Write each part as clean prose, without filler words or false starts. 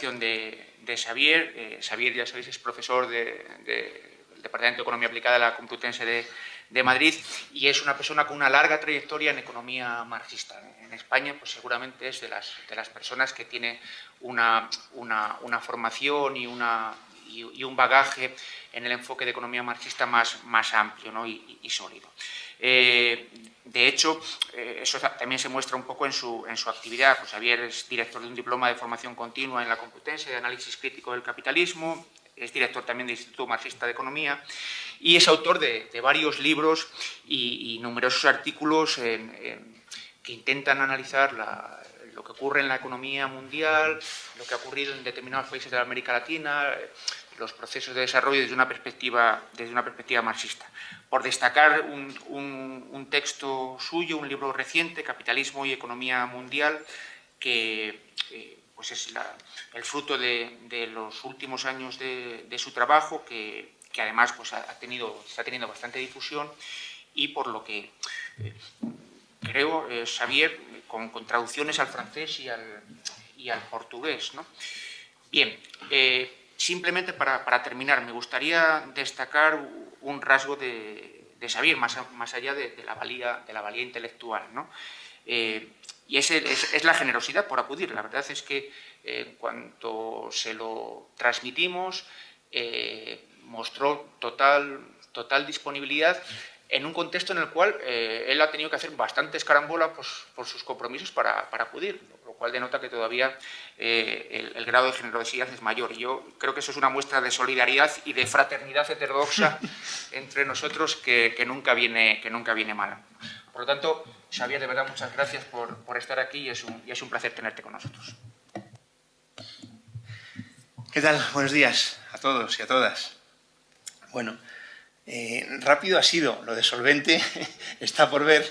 presentación de Xavier. Xavier, ya sabéis, es profesor del Departamento de Economía Aplicada de la Complutense de Madrid y es una persona con una larga trayectoria en economía marxista. En España, pues seguramente es de las personas que tiene una formación y un bagaje en el enfoque de economía marxista más amplio, ¿no? y sólido. De hecho, eso también se muestra un poco en su actividad. Pues Xavier es director de un diploma de formación continua en la Complutense de análisis crítico del capitalismo, es director también del Instituto Marxista de Economía y es autor de varios libros y numerosos artículos que intentan analizar lo que ocurre en la economía mundial, lo que ha ocurrido en determinados países de América Latina, los procesos de desarrollo desde una perspectiva marxista. Por destacar un texto suyo, un libro reciente, Capitalismo y Economía Mundial, que pues es el fruto de los últimos años de su trabajo, que además pues, está teniendo bastante difusión y por lo que creo, Xavier, con traducciones al francés y al portugués, ¿no? Bien, simplemente para terminar, me gustaría destacar un rasgo de Xavier, más allá de la valía intelectual, ¿no? Y es la generosidad por acudir. La verdad es que en cuanto se lo transmitimos, mostró total disponibilidad en un contexto en el cual él ha tenido que hacer bastantes carambolas por sus compromisos para acudir, lo cual denota que todavía el grado de generosidad es mayor. Y yo creo que eso es una muestra de solidaridad y de fraternidad heterodoxa entre nosotros que nunca viene mal. Por lo tanto, Xavier, de verdad, muchas gracias por estar aquí y es un placer tenerte con nosotros. ¿Qué tal? Buenos días a todos y a todas. Bueno, rápido ha sido, lo de solvente está por ver,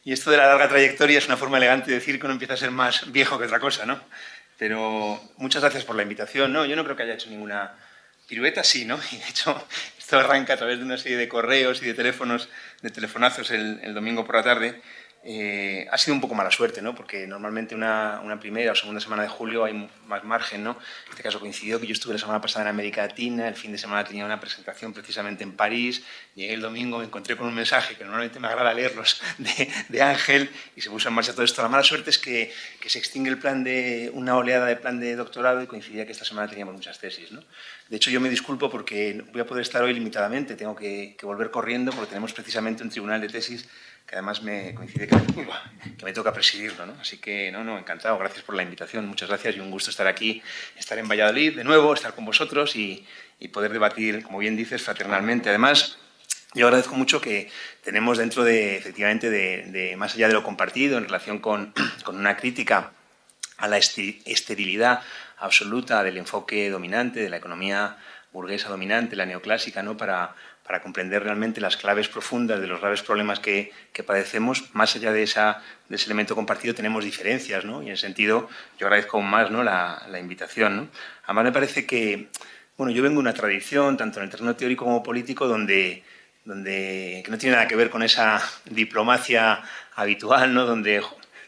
y esto de la larga trayectoria es una forma elegante de decir que uno empieza a ser más viejo que otra cosa, ¿no? Pero muchas gracias por la invitación, ¿no? Yo no creo que haya hecho ninguna pirueta, sí, ¿no? Y de hecho, esto arranca a través de una serie de correos y de teléfonos, de telefonazos el domingo por la tarde. Ha sido un poco mala suerte, ¿no? Porque normalmente una primera o segunda semana de julio hay más margen, ¿no? En este caso coincidió que yo estuve la semana pasada en América Latina, el fin de semana tenía una presentación precisamente en París, llegué el domingo, me encontré con un mensaje que normalmente me agrada leerlos de Ángel y se puso en marcha todo esto. La mala suerte es que se extingue el plan de una oleada de plan de doctorado y coincidía que esta semana teníamos muchas tesis, ¿no? De hecho, yo me disculpo porque voy a poder estar hoy limitadamente, tengo que volver corriendo porque tenemos precisamente un tribunal de tesis que además me coincide que me toca presidirlo, ¿no? Así que, encantado, gracias por la invitación, muchas gracias y un gusto estar aquí, estar en Valladolid de nuevo, estar con vosotros y poder debatir, como bien dices, fraternalmente. Además, yo agradezco mucho que tenemos dentro de, efectivamente, de más allá de lo compartido, en relación con una crítica a la esterilidad absoluta del enfoque dominante, de la economía burguesa dominante, la neoclásica, ¿no? Para comprender realmente las claves profundas de los graves problemas que padecemos, más allá de ese elemento compartido tenemos diferencias, ¿no? Y en ese sentido yo agradezco aún más, ¿no? la invitación, ¿no? Además me parece que, bueno, yo vengo de una tradición, tanto en el terreno teórico como político, que no tiene nada que ver con esa diplomacia habitual, ¿no? Donde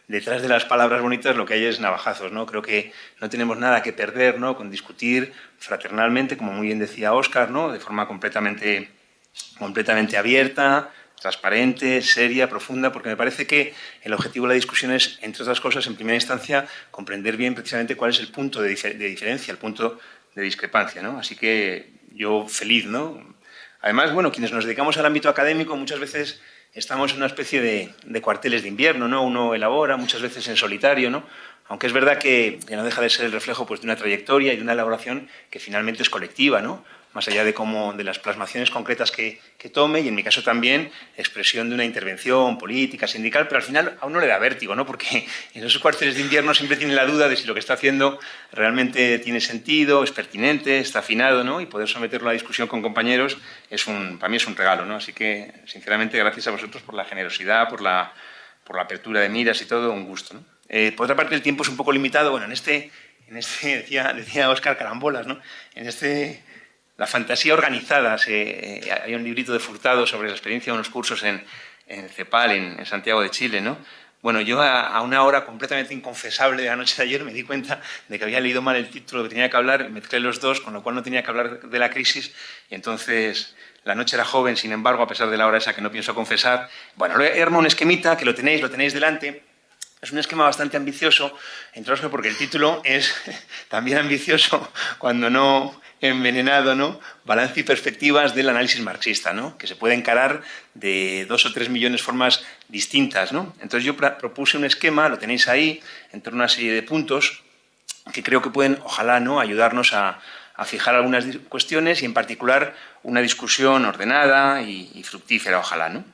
detrás de las palabras bonitas lo que hay es navajazos, ¿no? Creo que no tenemos nada que perder, ¿no? Con discutir fraternalmente, como muy bien decía Óscar, ¿no? De forma completamente abierta, transparente, seria, profunda, porque me parece que el objetivo de la discusión es, entre otras cosas, en primera instancia, comprender bien precisamente cuál es el punto de diferencia, el punto de discrepancia, ¿no? Así que yo feliz, ¿no? Además, bueno, quienes nos dedicamos al ámbito académico muchas veces estamos en una especie de cuarteles de invierno, ¿no? Uno elabora, muchas veces en solitario, ¿no? Aunque es verdad que no deja de ser el reflejo pues, de una trayectoria y de una elaboración que finalmente es colectiva, ¿no? Más allá de las plasmaciones concretas que tome y, en mi caso también, expresión de una intervención política, sindical, pero al final a uno le da vértigo, ¿no? Porque en esos cuarteles de invierno siempre tiene la duda de si lo que está haciendo realmente tiene sentido, es pertinente, está afinado, ¿no? Y poder someterlo a la discusión con compañeros para mí es un regalo, ¿no? Así que, sinceramente, gracias a vosotros por la generosidad, por la apertura de miras y todo, un gusto, ¿no? Por otra parte, el tiempo es un poco limitado. Bueno, decía Óscar carambolas, ¿no? La fantasía organizada. Hay un librito de Furtado sobre la experiencia de unos cursos en CEPAL, en Santiago de Chile, ¿no? Bueno, yo a una hora completamente inconfesable de la noche de ayer me di cuenta de que había leído mal el título que tenía que hablar, mezclé los dos, con lo cual no tenía que hablar de la crisis, y entonces la noche era joven, sin embargo, a pesar de la hora esa que no pienso confesar. Bueno, he armado un esquemita que lo tenéis delante. Es un esquema bastante ambicioso, entre otras porque el título es también ambicioso, cuando no envenenado, ¿no? Balance y perspectivas del análisis marxista, ¿no? Que se puede encarar de 2 o 3 millones de formas distintas, ¿no? Entonces yo propuse un esquema, lo tenéis ahí, en torno a una serie de puntos que creo que pueden, ojalá, ¿no?, ayudarnos a fijar algunas cuestiones y, en particular, una discusión ordenada y fructífera, ojalá, ¿no?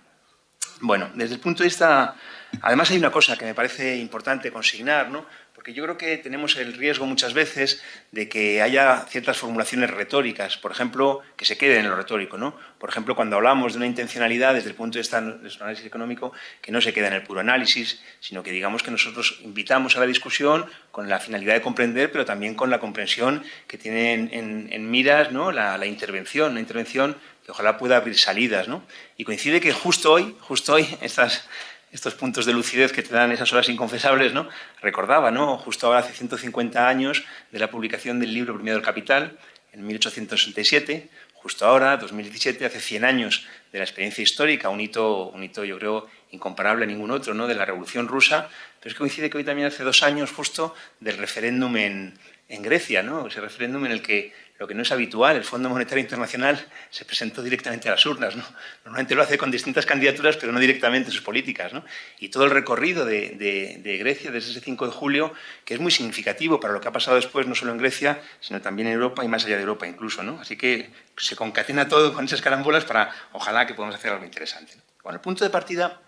Bueno, desde el punto de vista... Además, hay una cosa que me parece importante consignar, ¿no? Porque yo creo que tenemos el riesgo muchas veces de que haya ciertas formulaciones retóricas, por ejemplo, que se queden en lo retórico, ¿no? Por ejemplo, cuando hablamos de una intencionalidad desde el punto de vista de nuestro análisis económico, que no se queda en el puro análisis, sino que digamos que nosotros invitamos a la discusión con la finalidad de comprender, pero también con la comprensión que tiene en miras, ¿no?, la intervención, una intervención que ojalá pueda abrir salidas, ¿no? Y coincide que justo hoy estos puntos de lucidez que te dan esas horas inconfesables, ¿no? Recordaba, ¿no?, justo ahora hace 150 años de la publicación del libro Primero del Capital, en 1867, justo ahora, 2017, hace 100 años de la experiencia histórica, un hito yo creo incomparable a ningún otro, ¿no?, de la Revolución Rusa, pero es que coincide que hoy también hace 2 años justo del referéndum en Grecia, ¿no?, ese referéndum en el que lo que no es habitual, el Fondo Monetario Internacional se presentó directamente a las urnas, ¿no? Normalmente lo hace con distintas candidaturas, pero no directamente sus políticas, ¿no? Y todo el recorrido de Grecia desde ese 5 de julio, que es muy significativo para lo que ha pasado después, no solo en Grecia, sino también en Europa y más allá de Europa incluso, ¿no? Así que se concatena todo con esas carambolas para, ojalá, que podamos hacer algo interesante, ¿no? Bueno, el punto de partida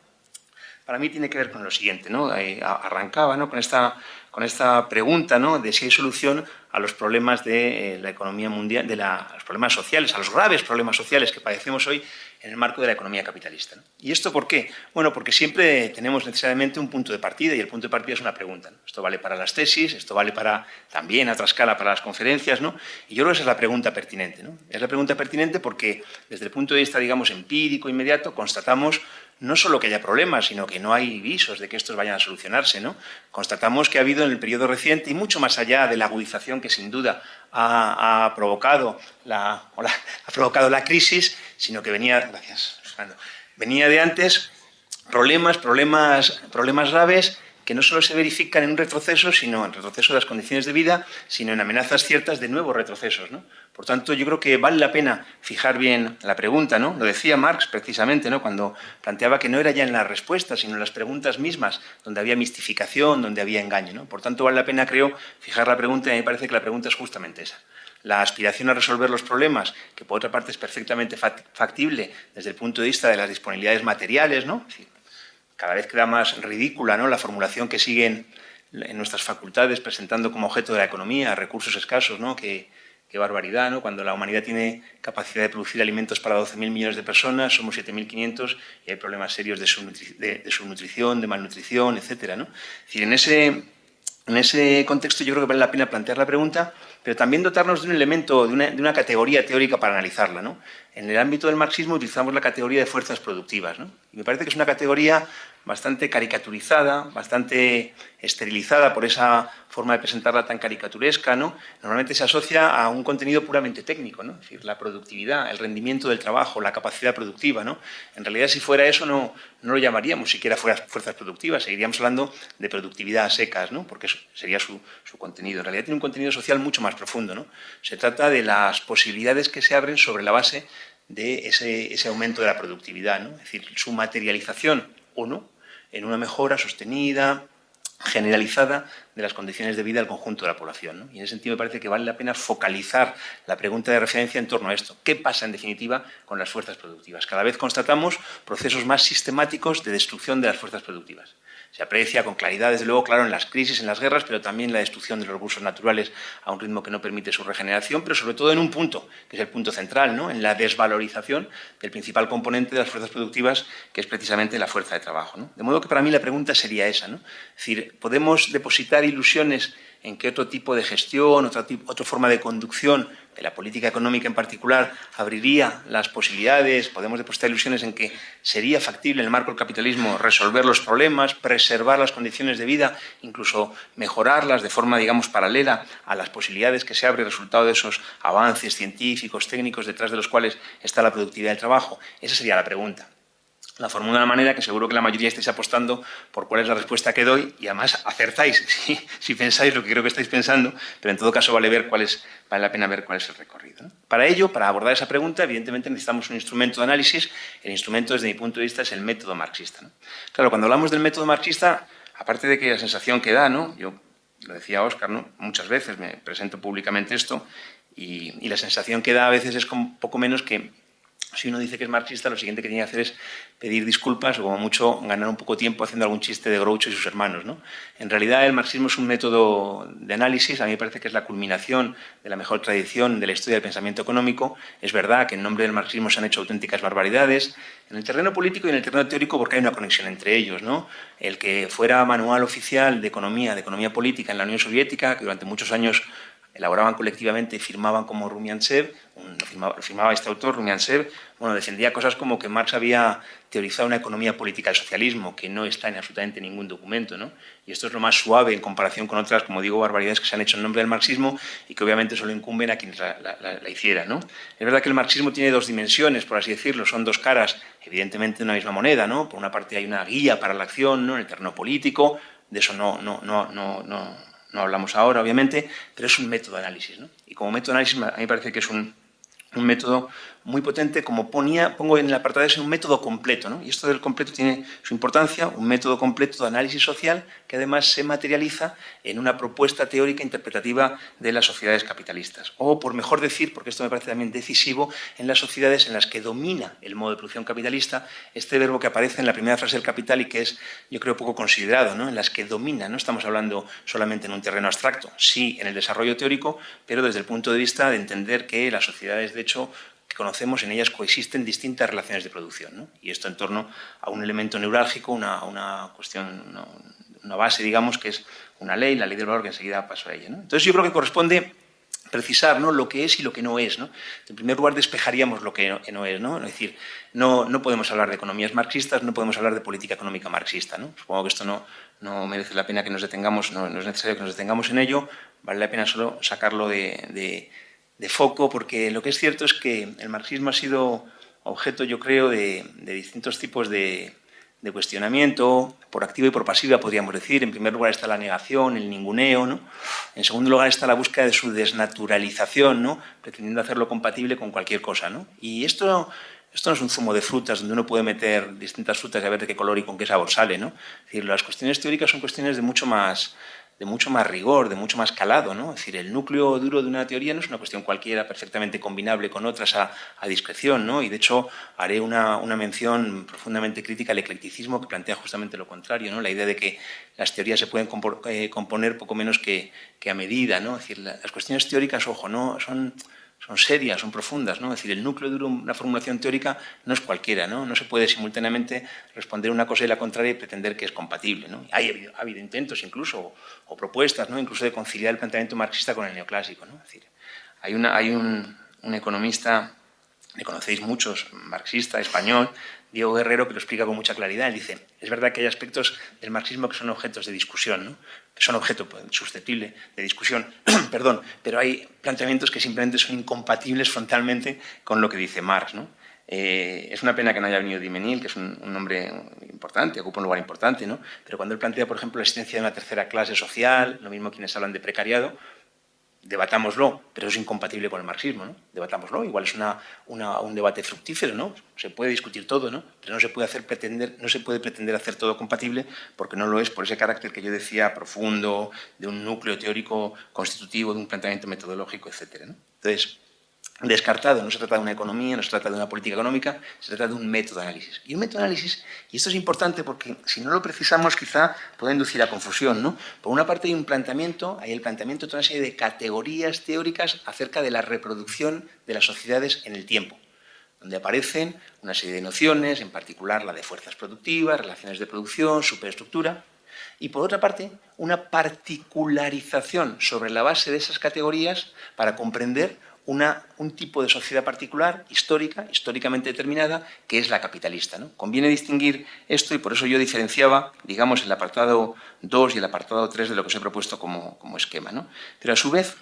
para mí tiene que ver con lo siguiente, ¿no? Arrancaba, ¿no?, con esta pregunta, ¿no?, de si hay solución a los problemas de la economía mundial, a los problemas sociales, a los graves problemas sociales que padecemos hoy en el marco de la economía capitalista, ¿no? ¿Y esto por qué? Bueno, porque siempre tenemos necesariamente un punto de partida, y el punto de partida es una pregunta, ¿no? Esto vale para las tesis, esto vale también a otra escala para las conferencias, ¿no? Y yo creo que esa es la pregunta pertinente, ¿no? Es la pregunta pertinente porque desde el punto de vista, digamos, empírico, inmediato, constatamos no solo que haya problemas, sino que no hay visos de que estos vayan a solucionarse, ¿no? Constatamos que ha habido en el periodo reciente, y mucho más allá de la agudización que sin duda ha provocado la crisis, sino que venía de antes problemas graves que no solo se verifican en un retroceso, sino en retroceso de las condiciones de vida, sino en amenazas ciertas de nuevos retrocesos, ¿no? Por tanto, yo creo que vale la pena fijar bien la pregunta, ¿no? Lo decía Marx precisamente, ¿no?, cuando planteaba que no era ya en las respuestas, sino en las preguntas mismas, donde había mistificación, donde había engaño, ¿no? Por tanto, vale la pena, creo, fijar la pregunta, y a mí me parece que la pregunta es justamente esa. La aspiración a resolver los problemas, que por otra parte es perfectamente factible desde el punto de vista de las disponibilidades materiales, ¿no? Es decir, cada vez queda más ridícula, ¿no?, la formulación que siguen en nuestras facultades presentando como objeto de la economía recursos escasos, ¿no? Qué barbaridad, ¿no? Cuando la humanidad tiene capacidad de producir alimentos para 12.000 millones de personas, somos 7.500 y hay problemas serios de subnutrición, de malnutrición, etcétera, ¿no? Es decir, en ese contexto yo creo que vale la pena plantear la pregunta, pero también dotarnos de un elemento, de una categoría teórica para analizarla, ¿no? En el ámbito del marxismo utilizamos la categoría de fuerzas productivas, ¿no? Y me parece que es una categoría bastante caricaturizada, bastante esterilizada por esa forma de presentarla tan caricaturesca, ¿no? Normalmente se asocia a un contenido puramente técnico, ¿no? Es decir, la productividad, el rendimiento del trabajo, la capacidad productiva, ¿no? En realidad, si fuera eso, no lo llamaríamos siquiera fuerzas productivas, seguiríamos hablando de productividad a secas, ¿no? Porque eso sería su contenido. En realidad tiene un contenido social mucho más profundo, ¿no? Se trata de las posibilidades que se abren sobre la base de ese aumento de la productividad, ¿no? Es decir, su materialización o no en una mejora sostenida, generalizada de las condiciones de vida del conjunto de la población, ¿no? Y en ese sentido me parece que vale la pena focalizar la pregunta de referencia en torno a esto. ¿Qué pasa, en definitiva, con las fuerzas productivas? Cada vez constatamos procesos más sistemáticos de destrucción de las fuerzas productivas. Se aprecia con claridad, desde luego, claro, en las crisis, en las guerras, pero también la destrucción de los recursos naturales a un ritmo que no permite su regeneración, pero sobre todo en un punto, que es el punto central, ¿no?, en la desvalorización del principal componente de las fuerzas productivas, que es precisamente la fuerza de trabajo, ¿no? De modo que para mí la pregunta sería esa, ¿no? Es decir, ¿podemos depositar ilusiones en qué otro tipo de gestión, otra forma de conducción de la política económica en particular abriría las posibilidades, podemos depositar ilusiones en que sería factible en el marco del capitalismo resolver los problemas, preservar las condiciones de vida, incluso mejorarlas de forma, digamos, paralela a las posibilidades que se abre resultado de esos avances científicos, técnicos, detrás de los cuales está la productividad del trabajo. Esa sería la pregunta. La formulo de una manera que seguro que la mayoría estáis apostando por cuál es la respuesta que doy y además acertáis si pensáis lo que creo que estáis pensando, pero en todo caso vale la pena ver cuál es el recorrido, ¿no? Para ello, para abordar esa pregunta, evidentemente necesitamos un instrumento de análisis. El instrumento, desde mi punto de vista, es el método marxista, ¿no? Claro, cuando hablamos del método marxista, aparte de que la sensación que da, ¿no? Yo lo decía Óscar, ¿no? Muchas veces me presento públicamente esto y la sensación que da a veces es como poco menos que si uno dice que es marxista, lo siguiente que tiene que hacer es pedir disculpas o, como mucho, ganar un poco de tiempo haciendo algún chiste de Groucho y sus hermanos, ¿no? En realidad, el marxismo es un método de análisis. A mí me parece que es la culminación de la mejor tradición de la historia del pensamiento económico. Es verdad que en nombre del marxismo se han hecho auténticas barbaridades en el terreno político y en el terreno teórico, porque hay una conexión entre ellos, ¿no? El que fuera manual oficial de economía política en la Unión Soviética, que durante muchos años elaboraban colectivamente y firmaban como Rumiantsev, firmaba este autor, Rumiantsev, bueno, defendía cosas como que Marx había teorizado una economía política del socialismo, que no está en absolutamente ningún documento, ¿no? Y esto es lo más suave en comparación con otras, como digo, barbaridades que se han hecho en nombre del marxismo y que obviamente solo incumben a quienes la hicieran, ¿no? Es verdad que el marxismo tiene dos dimensiones, por así decirlo, son dos caras, evidentemente, de una misma moneda, ¿no? Por una parte hay una guía para la acción, ¿no?, en el terreno político, de eso no hablamos ahora, obviamente, pero es un método de análisis, ¿no? Y como método de análisis, a mí me parece que es un método muy potente, como pongo en el apartado de ese, un método completo, ¿no? Y esto del completo tiene su importancia, un método completo de análisis social que además se materializa en una propuesta teórica interpretativa de las sociedades capitalistas. O, por mejor decir, porque esto me parece también decisivo, en las sociedades en las que domina el modo de producción capitalista, este verbo que aparece en la primera frase del Capital y que es, yo creo, poco considerado, ¿no? En las que domina. No estamos hablando solamente en un terreno abstracto, sí en el desarrollo teórico, pero desde el punto de vista de entender que las sociedades, de hecho, que conocemos, en ellas coexisten distintas relaciones de producción, ¿no? Y esto en torno a un elemento neurálgico, una cuestión, una base, digamos, que es una ley, la ley del valor, que enseguida paso a ella, ¿no? Entonces yo creo que corresponde precisar, ¿no?, lo que es y lo que no es, ¿no? En primer lugar, despejaríamos lo que no es, ¿no? Es decir, no podemos hablar de economías marxistas, no podemos hablar de política económica marxista, ¿no? Supongo que esto no merece la pena que nos detengamos, no es necesario que nos detengamos en ello, vale la pena solo sacarlo de foco, porque lo que es cierto es que el marxismo ha sido objeto, yo creo, de distintos tipos de cuestionamiento, por activa y por pasiva, podríamos decir. En primer lugar está la negación, el ninguneo, ¿no? En segundo lugar está la búsqueda de su desnaturalización, ¿no?, pretendiendo hacerlo compatible con cualquier cosa, ¿no? Y esto no es un zumo de frutas donde uno puede meter distintas frutas y a ver de qué color y con qué sabor sale, ¿no? Es decir, las cuestiones teóricas son cuestiones de mucho más rigor, de mucho más calado, ¿no? Es decir, el núcleo duro de una teoría no es una cuestión cualquiera, perfectamente combinable con otras a discreción, ¿no? Y de hecho haré una mención profundamente crítica al eclecticismo, que plantea justamente lo contrario, ¿no? La idea de que las teorías se pueden componer poco menos que a medida, ¿no? Es decir, las cuestiones teóricas, ojo, ¿no?, son serias, son profundas, ¿no? Es decir, el núcleo duro de una formulación teórica no es cualquiera, ¿no? No se puede simultáneamente responder una cosa y la contraria y pretender que es compatible, ¿no? Ha habido intentos incluso, o propuestas, ¿no?, incluso de conciliar el planteamiento marxista con el neoclásico, ¿no? Es decir, hay un economista, le conocéis muchos, marxista, español, Diego Guerrero, que lo explica con mucha claridad. Él dice, es verdad que hay aspectos del marxismo que son objetos de discusión, ¿no?, que son objeto susceptible de discusión, perdón, pero hay planteamientos que simplemente son incompatibles frontalmente con lo que dice Marx, ¿no? Es una pena que no haya venido Dimenil, que es un hombre importante, ocupa un lugar importante, ¿no? Pero cuando él plantea, por ejemplo, la existencia de una tercera clase social, lo mismo quienes hablan de precariado, debatámoslo, pero es incompatible con el marxismo, ¿no? Debatámoslo, igual es un debate fructífero, ¿no? Se puede discutir todo, ¿no? Pero no se puede pretender hacer todo compatible, porque no lo es, por ese carácter que yo decía, profundo, de un núcleo teórico constitutivo, de un planteamiento metodológico, etcétera, ¿no? Entonces, descartado, no se trata de una economía, no se trata de una política económica, se trata de un método de análisis. Y un método de análisis, y esto es importante porque si no lo precisamos quizá puede inducir a confusión, ¿no? Por una parte hay el planteamiento de toda una serie de categorías teóricas acerca de la reproducción de las sociedades en el tiempo, donde aparecen una serie de nociones, en particular la de fuerzas productivas, relaciones de producción, superestructura. Y por otra parte, una particularización sobre la base de esas categorías para comprender un tipo de sociedad particular, históricamente determinada, que es la capitalista, ¿no? Conviene distinguir esto y por eso yo diferenciaba, digamos, el apartado 2 y el apartado 3 de lo que os he propuesto como esquema, ¿no? Pero a su vez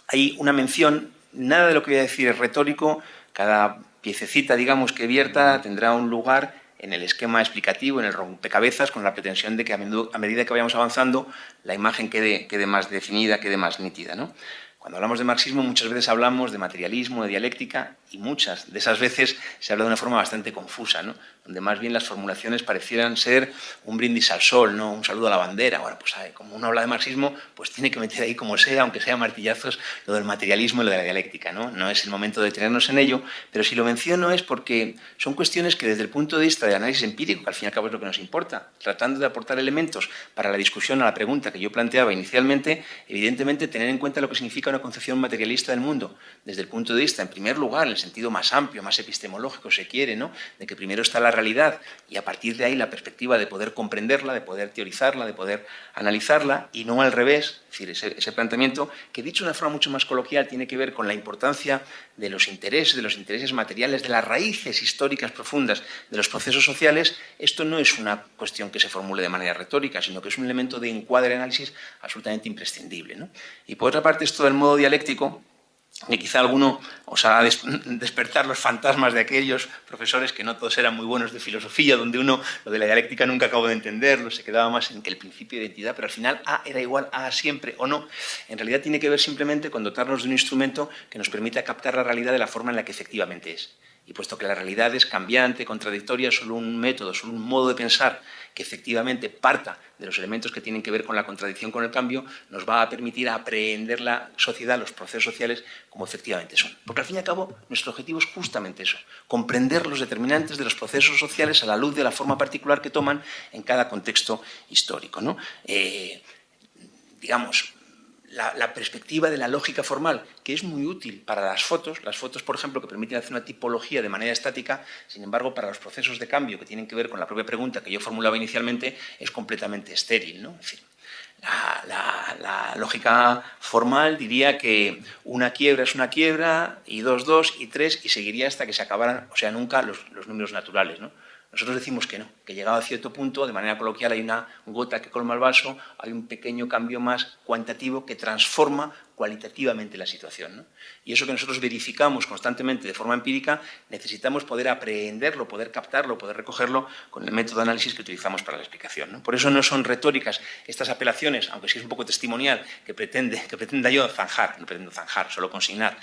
hay una mención, nada de lo que voy a decir es retórico, cada piececita, digamos, que vierta tendrá un lugar en el esquema explicativo, en el rompecabezas, con la pretensión de que a medida que vayamos avanzando la imagen quede más definida, quede más nítida, ¿no? Cuando hablamos de marxismo muchas veces hablamos de materialismo, de dialéctica, y muchas de esas veces se habla de una forma bastante confusa, ¿no? Donde más bien las formulaciones parecieran ser un brindis al sol, ¿no? Un saludo a la bandera. Bueno, pues como uno habla de marxismo, pues tiene que meter ahí como sea, aunque sea martillazos, lo del materialismo y lo de la dialéctica, ¿no? No es el momento de detenernos en ello, pero si lo menciono es porque son cuestiones que desde el punto de vista del análisis empírico, que al fin y al cabo es lo que nos importa, tratando de aportar elementos para la discusión a la pregunta que yo planteaba inicialmente, evidentemente tener en cuenta lo que significa una concepción materialista del mundo, desde el punto de vista, en primer lugar, en el sentido más amplio, más epistemológico, se quiere, ¿no? De que primero está la realidad y a partir de ahí la perspectiva de poder comprenderla, de poder teorizarla, de poder analizarla, y no al revés, es decir, ese planteamiento que, dicho de una forma mucho más coloquial, tiene que ver con la importancia de los intereses materiales, de las raíces históricas profundas de los procesos sociales. Esto no es una cuestión que se formule de manera retórica, sino que es un elemento de encuadre de análisis absolutamente imprescindible, ¿no? Y por otra parte, esto del modo dialéctico, que quizá alguno os haga despertar los fantasmas de aquellos profesores que no todos eran muy buenos de filosofía, donde uno lo de la dialéctica nunca acabó de entenderlo, se quedaba más en que el principio de identidad, pero al final A era igual a siempre o no. En realidad tiene que ver simplemente con dotarnos de un instrumento que nos permita captar la realidad de la forma en la que efectivamente es. Y puesto que la realidad es cambiante, contradictoria, solo un método, solo un modo de pensar que efectivamente parta de los elementos que tienen que ver con la contradicción con el cambio, nos va a permitir aprehender la sociedad, los procesos sociales, como efectivamente son. Porque al fin y al cabo, nuestro objetivo es justamente eso, comprender los determinantes de los procesos sociales a la luz de la forma particular que toman en cada contexto histórico, ¿no? Digamos, la perspectiva de la lógica formal, que es muy útil para las fotos, por ejemplo, que permiten hacer una tipología de manera estática, sin embargo, para los procesos de cambio que tienen que ver con la propia pregunta que yo formulaba inicialmente, es completamente estéril, ¿no? En fin, la lógica formal diría que una quiebra es una quiebra, y 2, 2, y 3, y seguiría hasta que se acabaran, o sea, nunca los números naturales, ¿no? Nosotros decimos que no, que llegado a cierto punto, de manera coloquial, hay una gota que colma el vaso, hay un pequeño cambio más cuantitativo que transforma cualitativamente la situación, ¿no? Y eso que nosotros verificamos constantemente de forma empírica, necesitamos poder aprehenderlo, poder captarlo, poder recogerlo con el método de análisis que utilizamos para la explicación, ¿no? Por eso no son retóricas estas apelaciones, aunque sí es un poco testimonial, que pretenda yo zanjar, no pretendo zanjar, solo consignar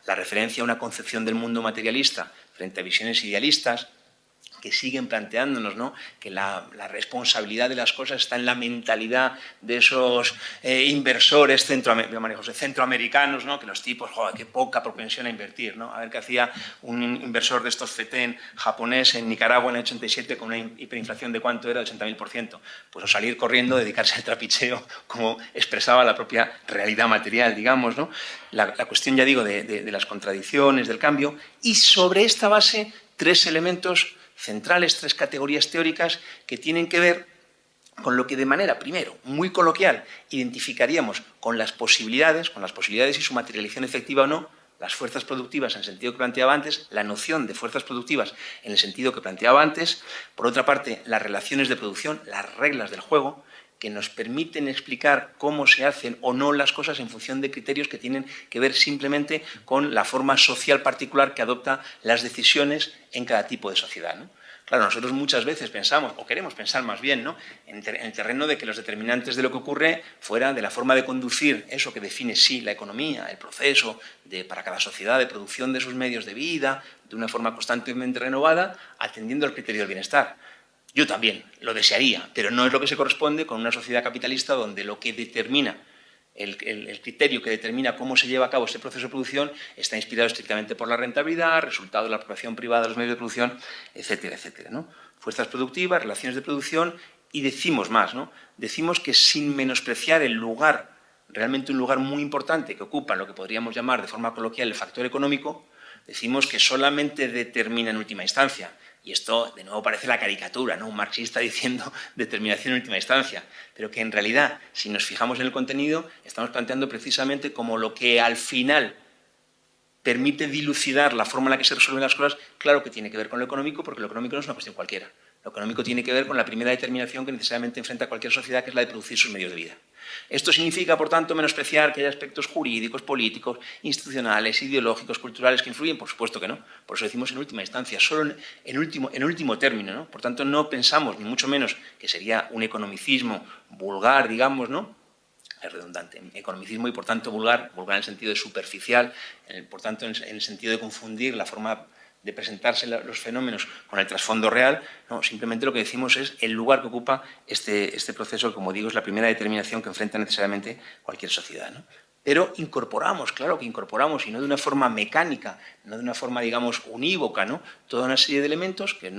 la referencia a una concepción del mundo materialista frente a visiones idealistas, que siguen planteándonos, ¿no?, que la responsabilidad de las cosas está en la mentalidad de esos inversores centroamericanos, ¿no?, que los tipos, joder, qué poca propensión a invertir, ¿no? A ver qué hacía un inversor de estos FETEN japonés en Nicaragua en el 87 con una hiperinflación de ¿cuánto era? 80.000%. Pues o salir corriendo, dedicarse al trapicheo, como expresaba la propia realidad material, digamos, ¿no? La cuestión, ya digo, de las contradicciones, del cambio, y sobre esta base, tres elementos centrales, tres categorías teóricas que tienen que ver con lo que de manera, primero, muy coloquial, identificaríamos con las posibilidades y su materialización efectiva o no, las fuerzas productivas en el sentido que planteaba antes, la noción de fuerzas productivas en el sentido que planteaba antes, por otra parte, las relaciones de producción, las reglas del juego, que nos permiten explicar cómo se hacen o no las cosas en función de criterios que tienen que ver simplemente con la forma social particular que adopta las decisiones en cada tipo de sociedad, ¿no? Claro, nosotros muchas veces pensamos, o queremos pensar más bien, ¿no?, en el terreno de que los determinantes de lo que ocurre fuera de la forma de conducir eso que define, sí, la economía, el proceso para cada sociedad de producción de sus medios de vida, de una forma constantemente renovada, atendiendo al criterio del bienestar. Yo también lo desearía, pero no es lo que se corresponde con una sociedad capitalista donde lo que determina, el criterio que determina cómo se lleva a cabo este proceso de producción está inspirado estrictamente por la rentabilidad, resultado de la apropiación privada de los medios de producción, etcétera, etcétera, ¿no? Fuerzas productivas, relaciones de producción, y decimos más, ¿no? Decimos que sin menospreciar el lugar, realmente un lugar muy importante que ocupa lo que podríamos llamar de forma coloquial el factor económico, decimos que solamente determina en última instancia, Y esto, de nuevo, parece la caricatura, ¿no? Un marxista diciendo determinación en última instancia. Pero que en realidad, si nos fijamos en el contenido, estamos planteando precisamente como lo que al final permite dilucidar la forma en la que se resuelven las cosas. Claro que tiene que ver con lo económico, porque lo económico no es una cuestión cualquiera. Lo económico tiene que ver con la primera determinación que necesariamente enfrenta cualquier sociedad, que es la de producir sus medios de vida. Esto significa, por tanto, menospreciar que haya aspectos jurídicos, políticos, institucionales, ideológicos, culturales que influyen. Por supuesto que no. Por eso decimos en última instancia, solo en último término, ¿no? Por tanto, no pensamos, ni mucho menos, que sería un economicismo vulgar, digamos, ¿no? Es redundante. Economicismo y, por tanto, vulgar en el sentido de superficial, por tanto, en el sentido de confundir la forma de presentarse los fenómenos con el trasfondo real. No, simplemente lo que decimos es el lugar que ocupa este proceso, que, como digo, es la primera determinación que enfrenta necesariamente cualquier sociedad, ¿no? Pero incorporamos, claro que incorporamos, y no de una forma mecánica, no de una forma, digamos, unívoca, ¿no? Toda una serie de elementos que,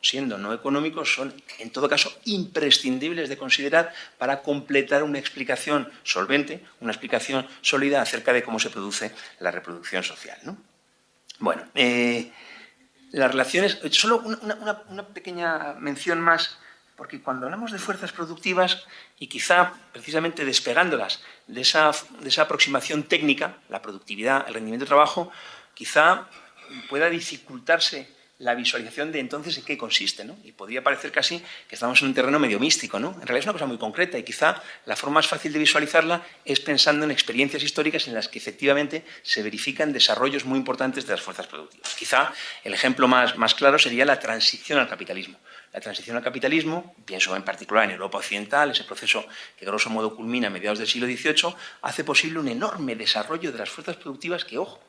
siendo no económicos, son, en todo caso, imprescindibles de considerar para completar una explicación solvente, una explicación sólida acerca de cómo se produce la reproducción social, ¿no? Bueno, las relaciones, solo una pequeña mención más, porque cuando hablamos de fuerzas productivas, y quizá precisamente despegándolas de esa aproximación técnica, la productividad, el rendimiento de trabajo, quizá pueda dificultarse la visualización de entonces en qué consiste, ¿no? Y podría parecer casi que estamos en un terreno medio místico, ¿no? En realidad es una cosa muy concreta y quizá la forma más fácil de visualizarla es pensando en experiencias históricas en las que efectivamente se verifican desarrollos muy importantes de las fuerzas productivas. Quizá el ejemplo más claro sería la transición al capitalismo. La transición al capitalismo, pienso en particular en Europa Occidental, ese proceso que grosso modo culmina a mediados del siglo XVIII, hace posible un enorme desarrollo de las fuerzas productivas que, ojo,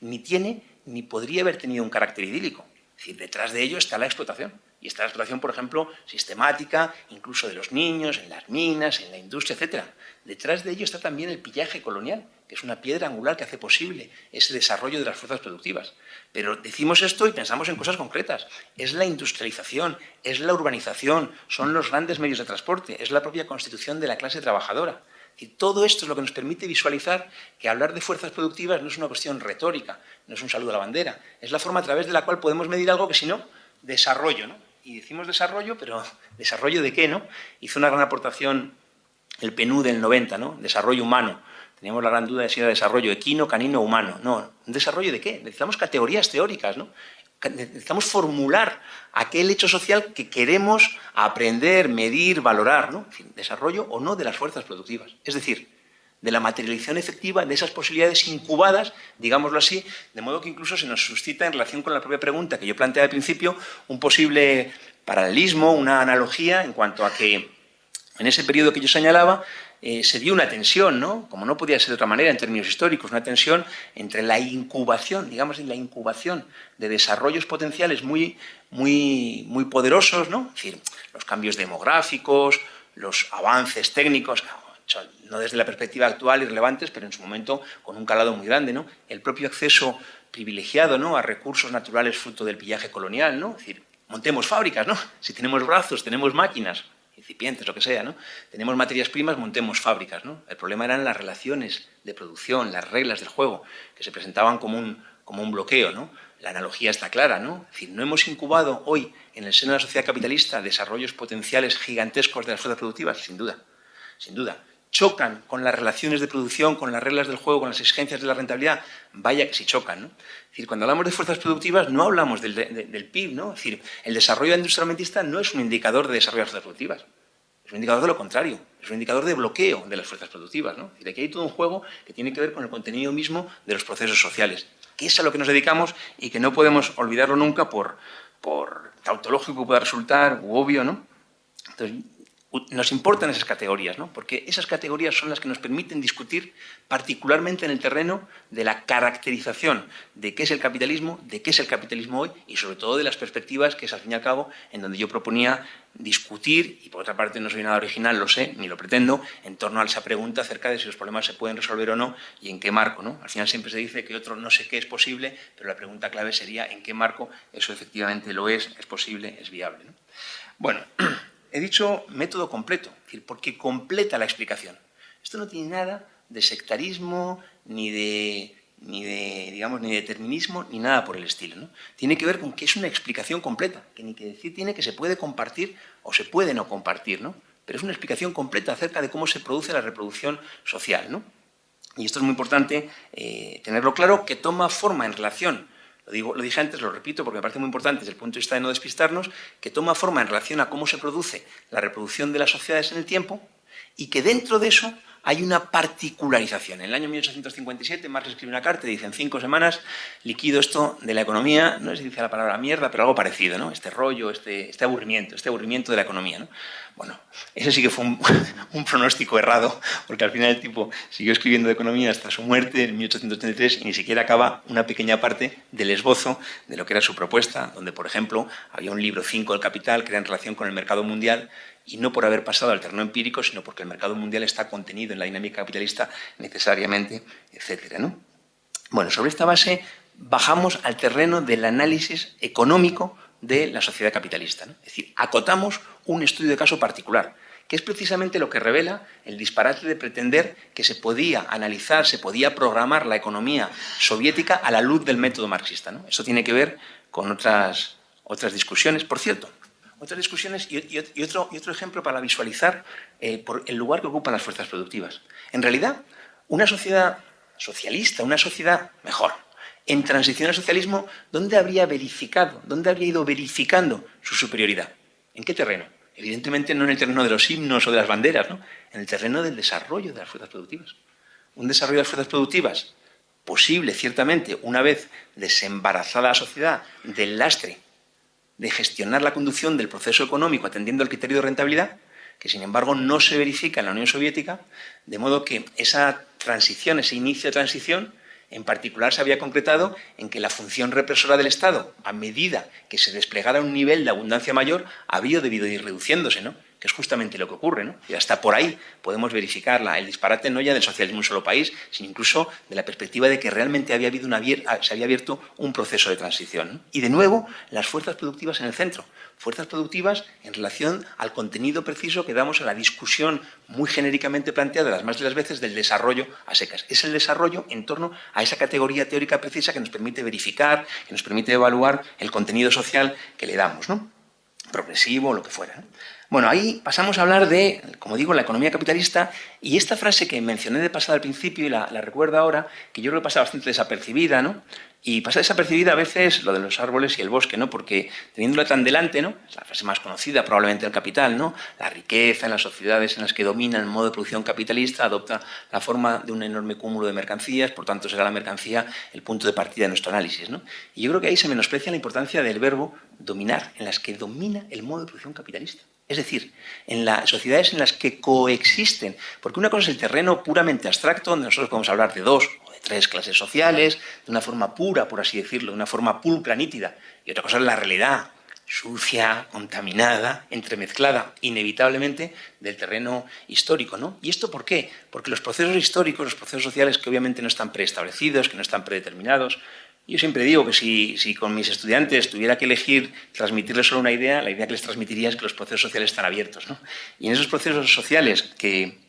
ni tiene ni podría haber tenido un carácter idílico. Es decir, detrás de ello está la explotación. Y está la explotación, por ejemplo, sistemática, incluso de los niños, en las minas, en la industria, etc. Detrás de ello está también el pillaje colonial, que es una piedra angular que hace posible ese desarrollo de las fuerzas productivas. Pero decimos esto y pensamos en cosas concretas. Es la industrialización, es la urbanización, son los grandes medios de transporte, es la propia constitución de la clase trabajadora. Y todo esto es lo que nos permite visualizar que hablar de fuerzas productivas no es una cuestión retórica, no es un saludo a la bandera, es la forma a través de la cual podemos medir algo que, si no, desarrollo, ¿no? Y decimos desarrollo, pero ¿desarrollo de qué, no? Hizo una gran aportación el PNUD del 90, ¿no? Desarrollo humano. Teníamos la gran duda de si era desarrollo equino, canino o humano. No, ¿desarrollo de qué? Necesitamos categorías teóricas, ¿no? Necesitamos formular aquel hecho social que queremos aprender, medir, valorar, ¿no? En fin, desarrollo o no de las fuerzas productivas. Es decir, de la materialización efectiva de esas posibilidades incubadas, digámoslo así, de modo que incluso se nos suscita, en relación con la propia pregunta que yo planteaba al principio, un posible paralelismo, una analogía, en cuanto a que en ese periodo que yo señalaba se dio una tensión, ¿no? Como no podía ser de otra manera en términos históricos, una tensión entre la incubación, digamos, en la incubación de desarrollos potenciales muy poderosos, ¿no? Es decir, los cambios demográficos, los avances técnicos, no desde la perspectiva actual irrelevantes, pero en su momento con un calado muy grande, ¿no? El propio acceso privilegiado, ¿no?, a recursos naturales fruto del pillaje colonial, ¿no? Es decir, montemos fábricas, ¿no? Si tenemos brazos, tenemos máquinas, incipientes, lo que sea, ¿no? Tenemos materias primas, montemos fábricas, ¿no? El problema eran las relaciones de producción, las reglas del juego, que se presentaban como un bloqueo, ¿no? La analogía está clara, ¿no? Es decir, no hemos incubado hoy en el seno de la sociedad capitalista desarrollos potenciales gigantescos de las fuerzas productivas, sin duda, sin duda. Chocan con las relaciones de producción, con las reglas del juego, con las exigencias de la rentabilidad, vaya que sí chocan, ¿no? Es decir, cuando hablamos de fuerzas productivas no hablamos del PIB, ¿no? Es decir, el desarrollo industrialmentista no es un indicador de desarrollo de las fuerzas productivas, es un indicador de lo contrario, es un indicador de bloqueo de las fuerzas productivas, ¿no? Es decir, aquí hay todo un juego que tiene que ver con el contenido mismo de los procesos sociales, que es a lo que nos dedicamos y que no podemos olvidarlo nunca por tautológico que pueda resultar, u obvio, ¿no? Entonces, nos importan esas categorías, ¿no? Porque esas categorías son las que nos permiten discutir particularmente en el terreno de la caracterización de qué es el capitalismo hoy y sobre todo de las perspectivas, que es al fin y al cabo en donde yo proponía discutir, y por otra parte no soy nada original, lo sé, ni lo pretendo, en torno a esa pregunta acerca de si los problemas se pueden resolver o no y en qué marco, ¿no? Al final siempre se dice que otro no sé qué es posible, pero la pregunta clave sería en qué marco eso efectivamente lo es posible, es viable, ¿no? Bueno, he dicho método completo, es decir, porque completa la explicación. Esto no tiene nada de sectarismo ni de ni de, digamos, ni de determinismo, ni nada por el estilo, ¿no? Tiene que ver con que es una explicación completa, que ni que decir tiene que se puede compartir o se puede no compartir, ¿no? Pero es una explicación completa acerca de cómo se produce la reproducción social, ¿no? Y esto es muy importante tenerlo claro, que toma forma en relación, lo dije antes, lo repito porque me parece muy importante desde el punto de vista de no despistarnos, que toma forma en relación a cómo se produce la reproducción de las sociedades en el tiempo y que dentro de eso hay una particularización. En el año 1857 Marx escribe una carta y dice: en 5 semanas liquido esto de la economía, no sé si dice la palabra mierda, pero algo parecido, ¿no? Este rollo, este aburrimiento de la economía, ¿no? Bueno, ese sí que fue un pronóstico errado, porque al final el tipo siguió escribiendo de economía hasta su muerte en 1833 y ni siquiera acaba una pequeña parte del esbozo de lo que era su propuesta, donde, por ejemplo, había un libro 5 del Capital que era en relación con el mercado mundial, y no por haber pasado al terreno empírico, sino porque el mercado mundial está contenido en la dinámica capitalista necesariamente, etcétera, ¿no? Bueno, sobre esta base bajamos al terreno del análisis económico de la sociedad capitalista, ¿no? Es decir, acotamos un estudio de caso particular, que es precisamente lo que revela el disparate de pretender que se podía analizar, se podía programar la economía soviética a la luz del método marxista, ¿no? Eso tiene que ver con otras discusiones. Por cierto, otras discusiones y otro ejemplo para visualizar por el lugar que ocupan las fuerzas productivas. En realidad, una sociedad socialista, una sociedad mejor, en transición al socialismo, ¿dónde habría ido verificando su superioridad? ¿En qué terreno? Evidentemente no en el terreno de los himnos o de las banderas, ¿no? En el terreno del desarrollo de las fuerzas productivas. Un desarrollo de las fuerzas productivas posible, ciertamente, una vez desembarazada la sociedad del lastre de gestionar la conducción del proceso económico atendiendo al criterio de rentabilidad, que sin embargo no se verifica en la Unión Soviética, de modo que esa transición, ese inicio de transición, en particular se había concretado en que la función represora del Estado, a medida que se desplegara un nivel de abundancia mayor, había debido ir reduciéndose, ¿no? Que es justamente lo que ocurre, ¿no? Y hasta por ahí podemos verificar el disparate no ya del socialismo en un solo país, sino incluso de la perspectiva de que realmente se había abierto un proceso de transición, ¿no? Y de nuevo, las fuerzas productivas en el centro. Fuerzas productivas en relación al contenido preciso que damos a la discusión muy genéricamente planteada las más de las veces del desarrollo a secas. Es el desarrollo en torno a esa categoría teórica precisa que nos permite verificar, que nos permite evaluar el contenido social que le damos, ¿no? Progresivo o lo que fuera, ¿no? Bueno, ahí pasamos a hablar de, como digo, la economía capitalista, y esta frase que mencioné de pasada al principio y la recuerdo ahora, que yo creo que pasa bastante desapercibida, ¿no? Y pasa desapercibida a veces lo de los árboles y el bosque, ¿no? Porque teniéndola tan delante, ¿no? Es la frase más conocida probablemente del Capital, ¿no? La riqueza en las sociedades en las que domina el modo de producción capitalista adopta la forma de un enorme cúmulo de mercancías, por tanto será la mercancía el punto de partida de nuestro análisis, ¿no? Y yo creo que ahí se menosprecia la importancia del verbo dominar, en las que domina el modo de producción capitalista. Es decir, en las sociedades en las que coexisten, porque una cosa es el terreno puramente abstracto, donde nosotros podemos hablar de 2 o de 3 clases sociales, de una forma pura, por así decirlo, de una forma pulcra, nítida, y otra cosa es la realidad, sucia, contaminada, entremezclada, inevitablemente, del terreno histórico, ¿no? ¿Y esto por qué? Porque los procesos históricos, los procesos sociales que obviamente no están preestablecidos, que no están predeterminados. Yo siempre digo que si con mis estudiantes tuviera que elegir transmitirles solo una idea, la idea que les transmitiría es que los procesos sociales están abiertos, ¿no? Y en esos procesos sociales que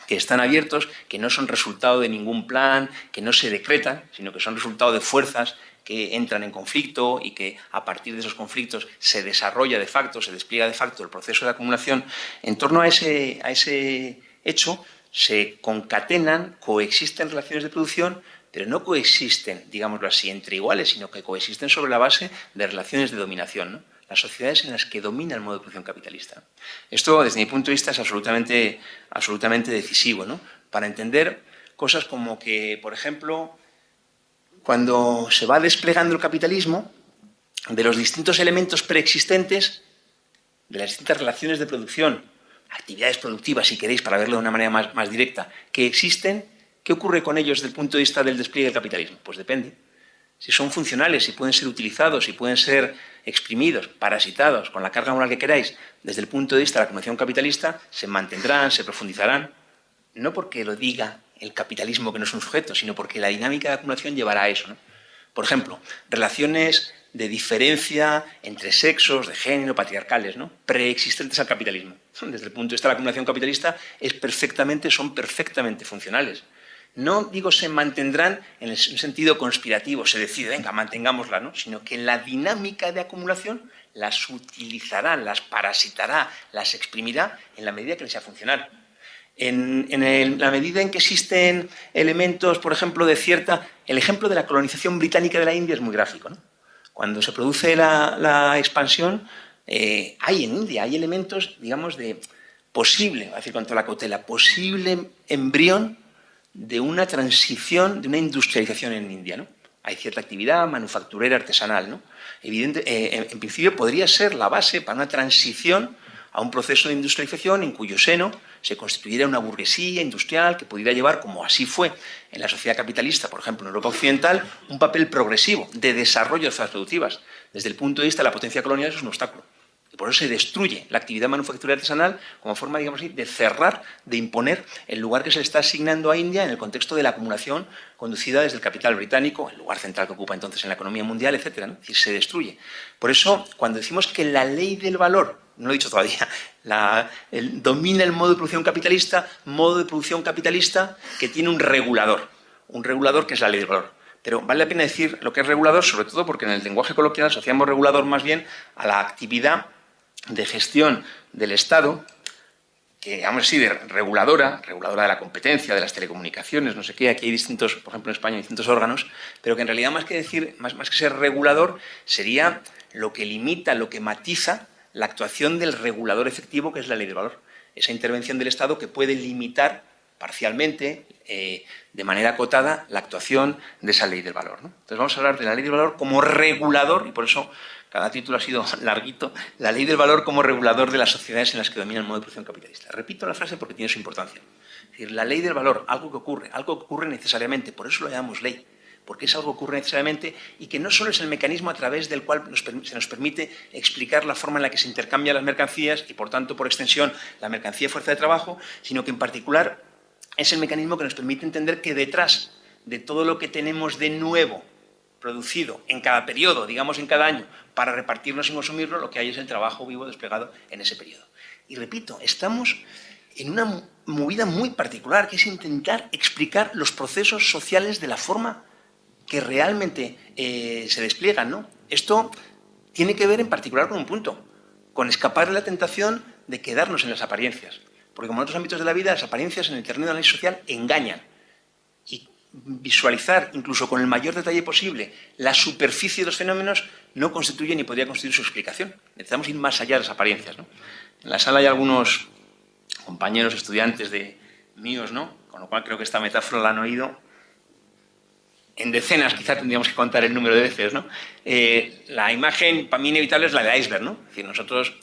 están abiertos, que no son resultado de ningún plan, que no se decretan, sino que son resultado de fuerzas que entran en conflicto y que a partir de esos conflictos se desarrolla de facto, se despliega de facto el proceso de acumulación, en torno a ese hecho se concatenan, coexisten relaciones de producción, pero no coexisten, digámoslo así, entre iguales, sino que coexisten sobre la base de relaciones de dominación, ¿no? Las sociedades en las que domina el modo de producción capitalista. Esto, desde mi punto de vista, es absolutamente decisivo, ¿no? Para entender cosas como que, por ejemplo, cuando se va desplegando el capitalismo, de los distintos elementos preexistentes, de las distintas relaciones de producción, actividades productivas, si queréis, para verlo de una manera más directa, que existen, ¿qué ocurre con ellos desde el punto de vista del despliegue del capitalismo? Pues depende. Si son funcionales, si pueden ser utilizados, si pueden ser exprimidos, parasitados, con la carga moral que queráis, desde el punto de vista de la acumulación capitalista, se mantendrán, se profundizarán, no porque lo diga el capitalismo que no es un sujeto, sino porque la dinámica de acumulación llevará a eso, ¿no? Por ejemplo, relaciones de diferencia entre sexos, de género, patriarcales, ¿no? Preexistentes al capitalismo. Desde el punto de vista de la acumulación capitalista son perfectamente funcionales. no digo se mantendrán en el sentido conspirativo, se decide, venga, mantengámosla, ¿no? Sino que la dinámica de acumulación las utilizará, las parasitará, las exprimirá en la medida que les sea funcional. En la medida en que existen elementos, por ejemplo, de cierta... El ejemplo de la colonización británica de la India es muy gráfico, ¿no? Cuando se produce la expansión, hay en India, hay elementos, digamos, de posible, voy a decir con toda la cautela, posible embrión de una transición, de una industrialización en India, ¿no? Hay cierta actividad manufacturera, artesanal, ¿no? En principio podría ser la base para una transición a un proceso de industrialización en cuyo seno se constituyera una burguesía industrial que pudiera llevar, como así fue en la sociedad capitalista, por ejemplo en Europa Occidental, un papel progresivo de desarrollo de fuerzas productivas. Desde el punto de vista de la potencia colonial eso es un obstáculo. Y por eso se destruye la actividad manufacturera artesanal como forma, digamos así, de cerrar, de imponer el lugar que se le está asignando a India en el contexto de la acumulación conducida desde el capital británico, el lugar central que ocupa entonces en la economía mundial, etc., ¿no? Es decir, se destruye. Por eso, cuando decimos que la ley del valor, no lo he dicho todavía, domina el modo de producción capitalista que tiene un regulador que es la ley del valor. Pero vale la pena decir lo que es regulador, sobre todo porque en el lenguaje coloquial asociamos regulador más bien a la actividad de gestión del Estado, que vamos a decir reguladora de la competencia, de las telecomunicaciones, no sé qué, aquí hay distintos, por ejemplo en España hay distintos órganos, pero que en realidad más que ser regulador sería lo que limita, lo que matiza la actuación del regulador efectivo, que es la ley del valor. Esa intervención del Estado que puede limitar parcialmente, de manera acotada, la actuación de esa ley del valor, ¿no? Entonces vamos a hablar de la ley del valor como regulador, y por eso cada título ha sido larguito, la ley del valor como regulador de las sociedades en las que domina el modo de producción capitalista. Repito la frase porque tiene su importancia. Es decir, la ley del valor, algo que ocurre necesariamente, por eso lo llamamos ley, porque es algo que ocurre necesariamente y que no solo es el mecanismo a través del cual se nos permite explicar la forma en la que se intercambian las mercancías y, por tanto, por extensión, la mercancía y fuerza de trabajo, sino que, en particular, es el mecanismo que nos permite entender que detrás de todo lo que tenemos de nuevo producido en cada periodo, digamos en cada año, para repartirnos y consumirlo, lo que hay es el trabajo vivo desplegado en ese periodo. Y repito, estamos en una movida muy particular, que es intentar explicar los procesos sociales de la forma que realmente se despliegan, ¿no? Esto tiene que ver en particular con un punto, con escapar de la tentación de quedarnos en las apariencias. Porque como en otros ámbitos de la vida, las apariencias en el terreno de análisis social engañan. Y visualizar, incluso con el mayor detalle posible, la superficie de los fenómenos no constituye ni podría constituir su explicación. Necesitamos ir más allá de las apariencias, ¿no? En la sala hay algunos compañeros, estudiantes míos, ¿no? Con lo cual creo que esta metáfora la han oído en decenas, quizá tendríamos que contar el número de veces, ¿no? La imagen, para mí inevitable, es la del iceberg, ¿no? Es decir, nosotros,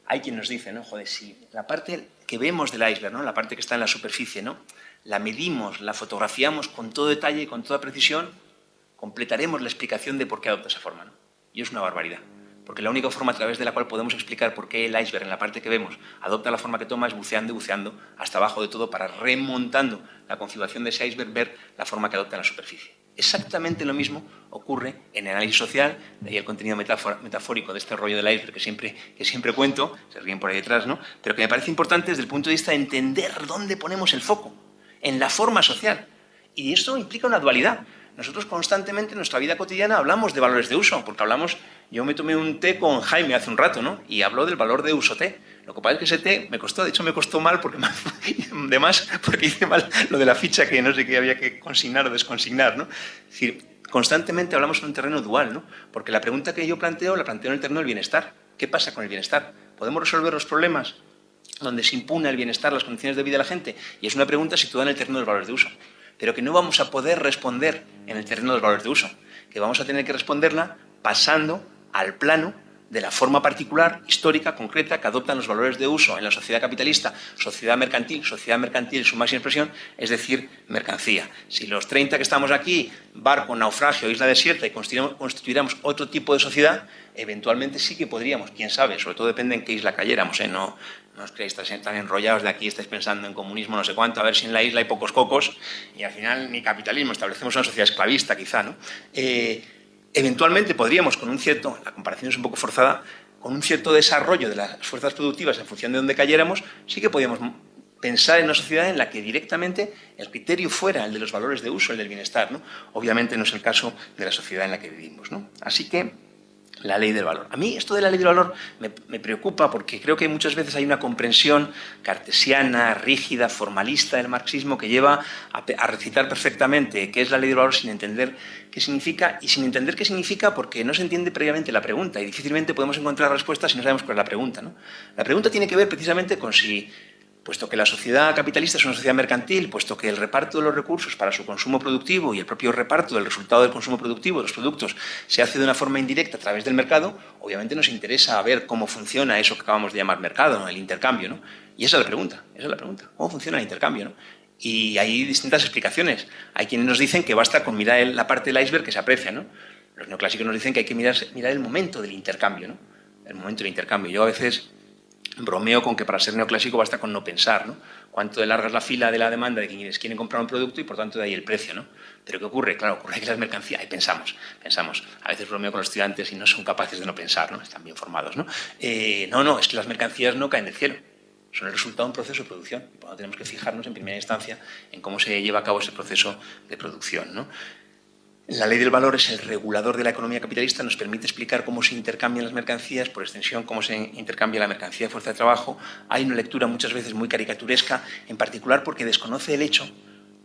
hay quien nos dice, ¿no? Joder, si la parte que vemos del iceberg, ¿no? La parte que está en la superficie, ¿no? La medimos, la fotografiamos con todo detalle y con toda precisión, completaremos la explicación de por qué adopta esa forma, ¿no? Y es una barbaridad. Porque la única forma a través de la cual podemos explicar por qué el iceberg, en la parte que vemos, adopta la forma que toma es buceando y buceando hasta abajo de todo para, remontando la configuración de ese iceberg, ver la forma que adopta en la superficie. Exactamente lo mismo ocurre en el análisis social, de ahí el contenido metafórico de este rollo del iceberg que siempre cuento, se ríen por ahí detrás, ¿no? Pero que me parece importante desde el punto de vista de entender dónde ponemos el foco, en la forma social. Y esto implica una dualidad. Nosotros constantemente en nuestra vida cotidiana hablamos de valores de uso, porque yo me tomé un té con Jaime hace un rato, ¿no? Y habló del valor de uso té. Lo que pasa es que ese té me costó mal porque hice mal lo de la ficha que no sé qué había que consignar o desconsignar, ¿no? Es decir, constantemente hablamos en un terreno dual, ¿no? Porque la pregunta que yo planteo, la planteo en el terreno del bienestar. ¿Qué pasa con el bienestar? ¿Podemos resolver los problemas donde se impune el bienestar, las condiciones de vida de la gente? Y es una pregunta situada en el terreno de los valores de uso, pero que no vamos a poder responder en el terreno de los valores de uso, que vamos a tener que responderla pasando al plano de la forma particular, histórica, concreta, que adoptan los valores de uso en la sociedad capitalista, sociedad mercantil en su máxima expresión, es decir, mercancía. Si los 30 que estamos aquí, barco, naufragio, isla desierta, y constituyéramos otro tipo de sociedad, eventualmente sí que podríamos, quién sabe, sobre todo depende en qué isla cayéramos, ¿eh? No os creéis tan enrollados de aquí, estáis pensando en comunismo, no sé cuánto, a ver si en la isla hay pocos cocos, y al final ni capitalismo, establecemos una sociedad esclavista quizá, ¿no? Eventualmente podríamos, la comparación es un poco forzada, con un cierto desarrollo de las fuerzas productivas en función de dónde cayéramos, sí que podríamos pensar en una sociedad en la que directamente el criterio fuera el de los valores de uso, el del bienestar, ¿no? Obviamente no es el caso de la sociedad en la que vivimos, ¿no? Así que la ley del valor. A mí esto de la ley del valor me preocupa porque creo que muchas veces hay una comprensión cartesiana, rígida, formalista del marxismo que lleva a recitar perfectamente qué es la ley del valor sin entender qué significa, y sin entender qué significa porque no se entiende previamente la pregunta y difícilmente podemos encontrar respuestas si no sabemos cuál es la pregunta, ¿no? La pregunta tiene que ver precisamente con si, puesto que la sociedad capitalista es una sociedad mercantil, puesto que el reparto de los recursos para su consumo productivo y el propio reparto del resultado del consumo productivo de los productos se hace de una forma indirecta a través del mercado, obviamente nos interesa ver cómo funciona eso que acabamos de llamar mercado, ¿no? El intercambio, ¿no? Y esa es la pregunta, ¿cómo funciona el intercambio, ¿no? Y hay distintas explicaciones. Hay quienes nos dicen que basta con mirar la parte del iceberg que se aprecia, ¿no? Los neoclásicos nos dicen que hay que mirar el momento del intercambio, ¿no? El momento del intercambio. Yo a veces bromeo con que para ser neoclásico basta con no pensar, ¿no? Cuánto de larga es la fila de la demanda de quienes quieren comprar un producto y por tanto de ahí el precio, ¿no? Pero ¿qué ocurre? Claro, ocurre que las mercancías, ahí pensamos. A veces bromeo con los estudiantes y no son capaces de no pensar, ¿no? Están bien formados, ¿no? No, es que las mercancías no caen del cielo. Son el resultado de un proceso de producción. Y por lo tanto tenemos que fijarnos en primera instancia en cómo se lleva a cabo ese proceso de producción, ¿no? La ley del valor es el regulador de la economía capitalista, nos permite explicar cómo se intercambian las mercancías, por extensión, cómo se intercambia la mercancía de fuerza de trabajo. Hay una lectura muchas veces muy caricaturesca, en particular porque desconoce el hecho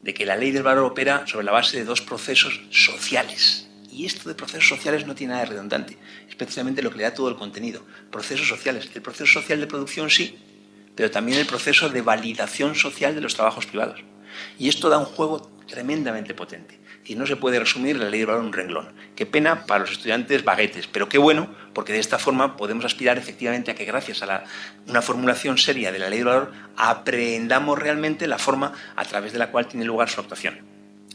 de que la ley del valor opera sobre la base de dos procesos sociales. Y esto de procesos sociales no tiene nada de redundante, es precisamente lo que le da todo el contenido. Procesos sociales. El proceso social de producción sí, pero también el proceso de validación social de los trabajos privados. Y esto da un juego tremendamente potente. Y no se puede resumir la ley del valor en un renglón. Qué pena para los estudiantes baguetes, pero qué bueno, porque de esta forma podemos aspirar efectivamente a que gracias a una formulación seria de la ley del valor aprendamos realmente la forma a través de la cual tiene lugar su actuación.